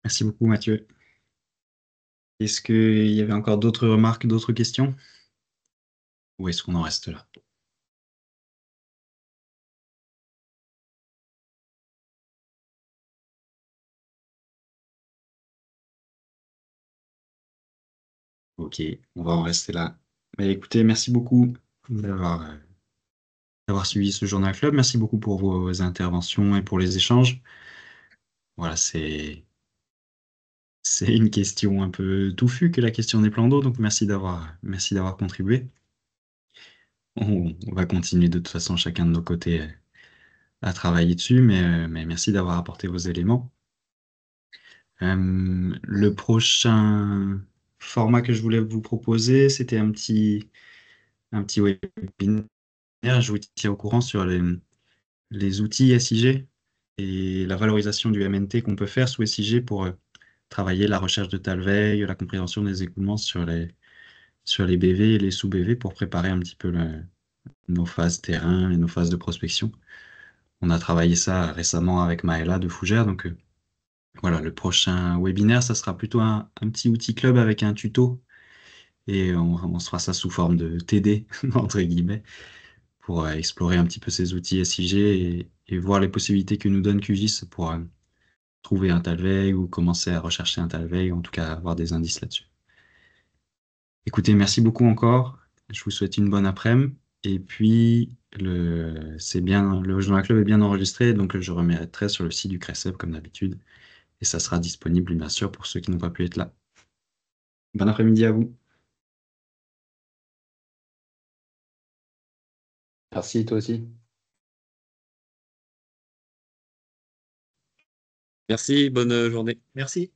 Merci beaucoup, Mathieu. Est-ce qu'il y avait encore d'autres remarques, d'autres questions? Ou est-ce qu'on en reste là? Ok, on va en rester là. Mais écoutez, merci beaucoup d'avoir suivi ce Journal Club. Merci beaucoup pour vos interventions et pour les échanges. Voilà, c'est une question un peu touffue que la question des plans d'eau, donc merci d'avoir contribué. On va continuer de toute façon chacun de nos côtés à travailler dessus, mais merci d'avoir apporté vos éléments. Le prochain format que je voulais vous proposer, c'était un petit webinaire. Je vous tiens au courant sur les outils SIG et la valorisation du MNT qu'on peut faire sous SIG pour travailler la recherche de Talveil, la compréhension des écoulements sur les BV et les sous-BV pour préparer un petit peu nos phases terrain et nos phases de prospection. On a travaillé ça récemment avec Maëla de Fougères, donc voilà, le prochain webinaire, ça sera plutôt un petit outil club avec un tuto et on se fera ça sous forme de TD, entre guillemets, pour explorer un petit peu ces outils SIG et voir les possibilités que nous donne QGIS pour trouver un Talveil ou commencer à rechercher un Talveil, en tout cas avoir des indices là-dessus. Écoutez, merci beaucoup encore. Je vous souhaite une bonne après-midi. Et puis, le Journal Club est bien enregistré, donc je remettrai sur le site du CRESEP comme d'habitude. Et ça sera disponible, bien sûr, pour ceux qui n'ont pas pu être là. Bon après-midi à vous. Merci, toi aussi. Merci, bonne journée. Merci.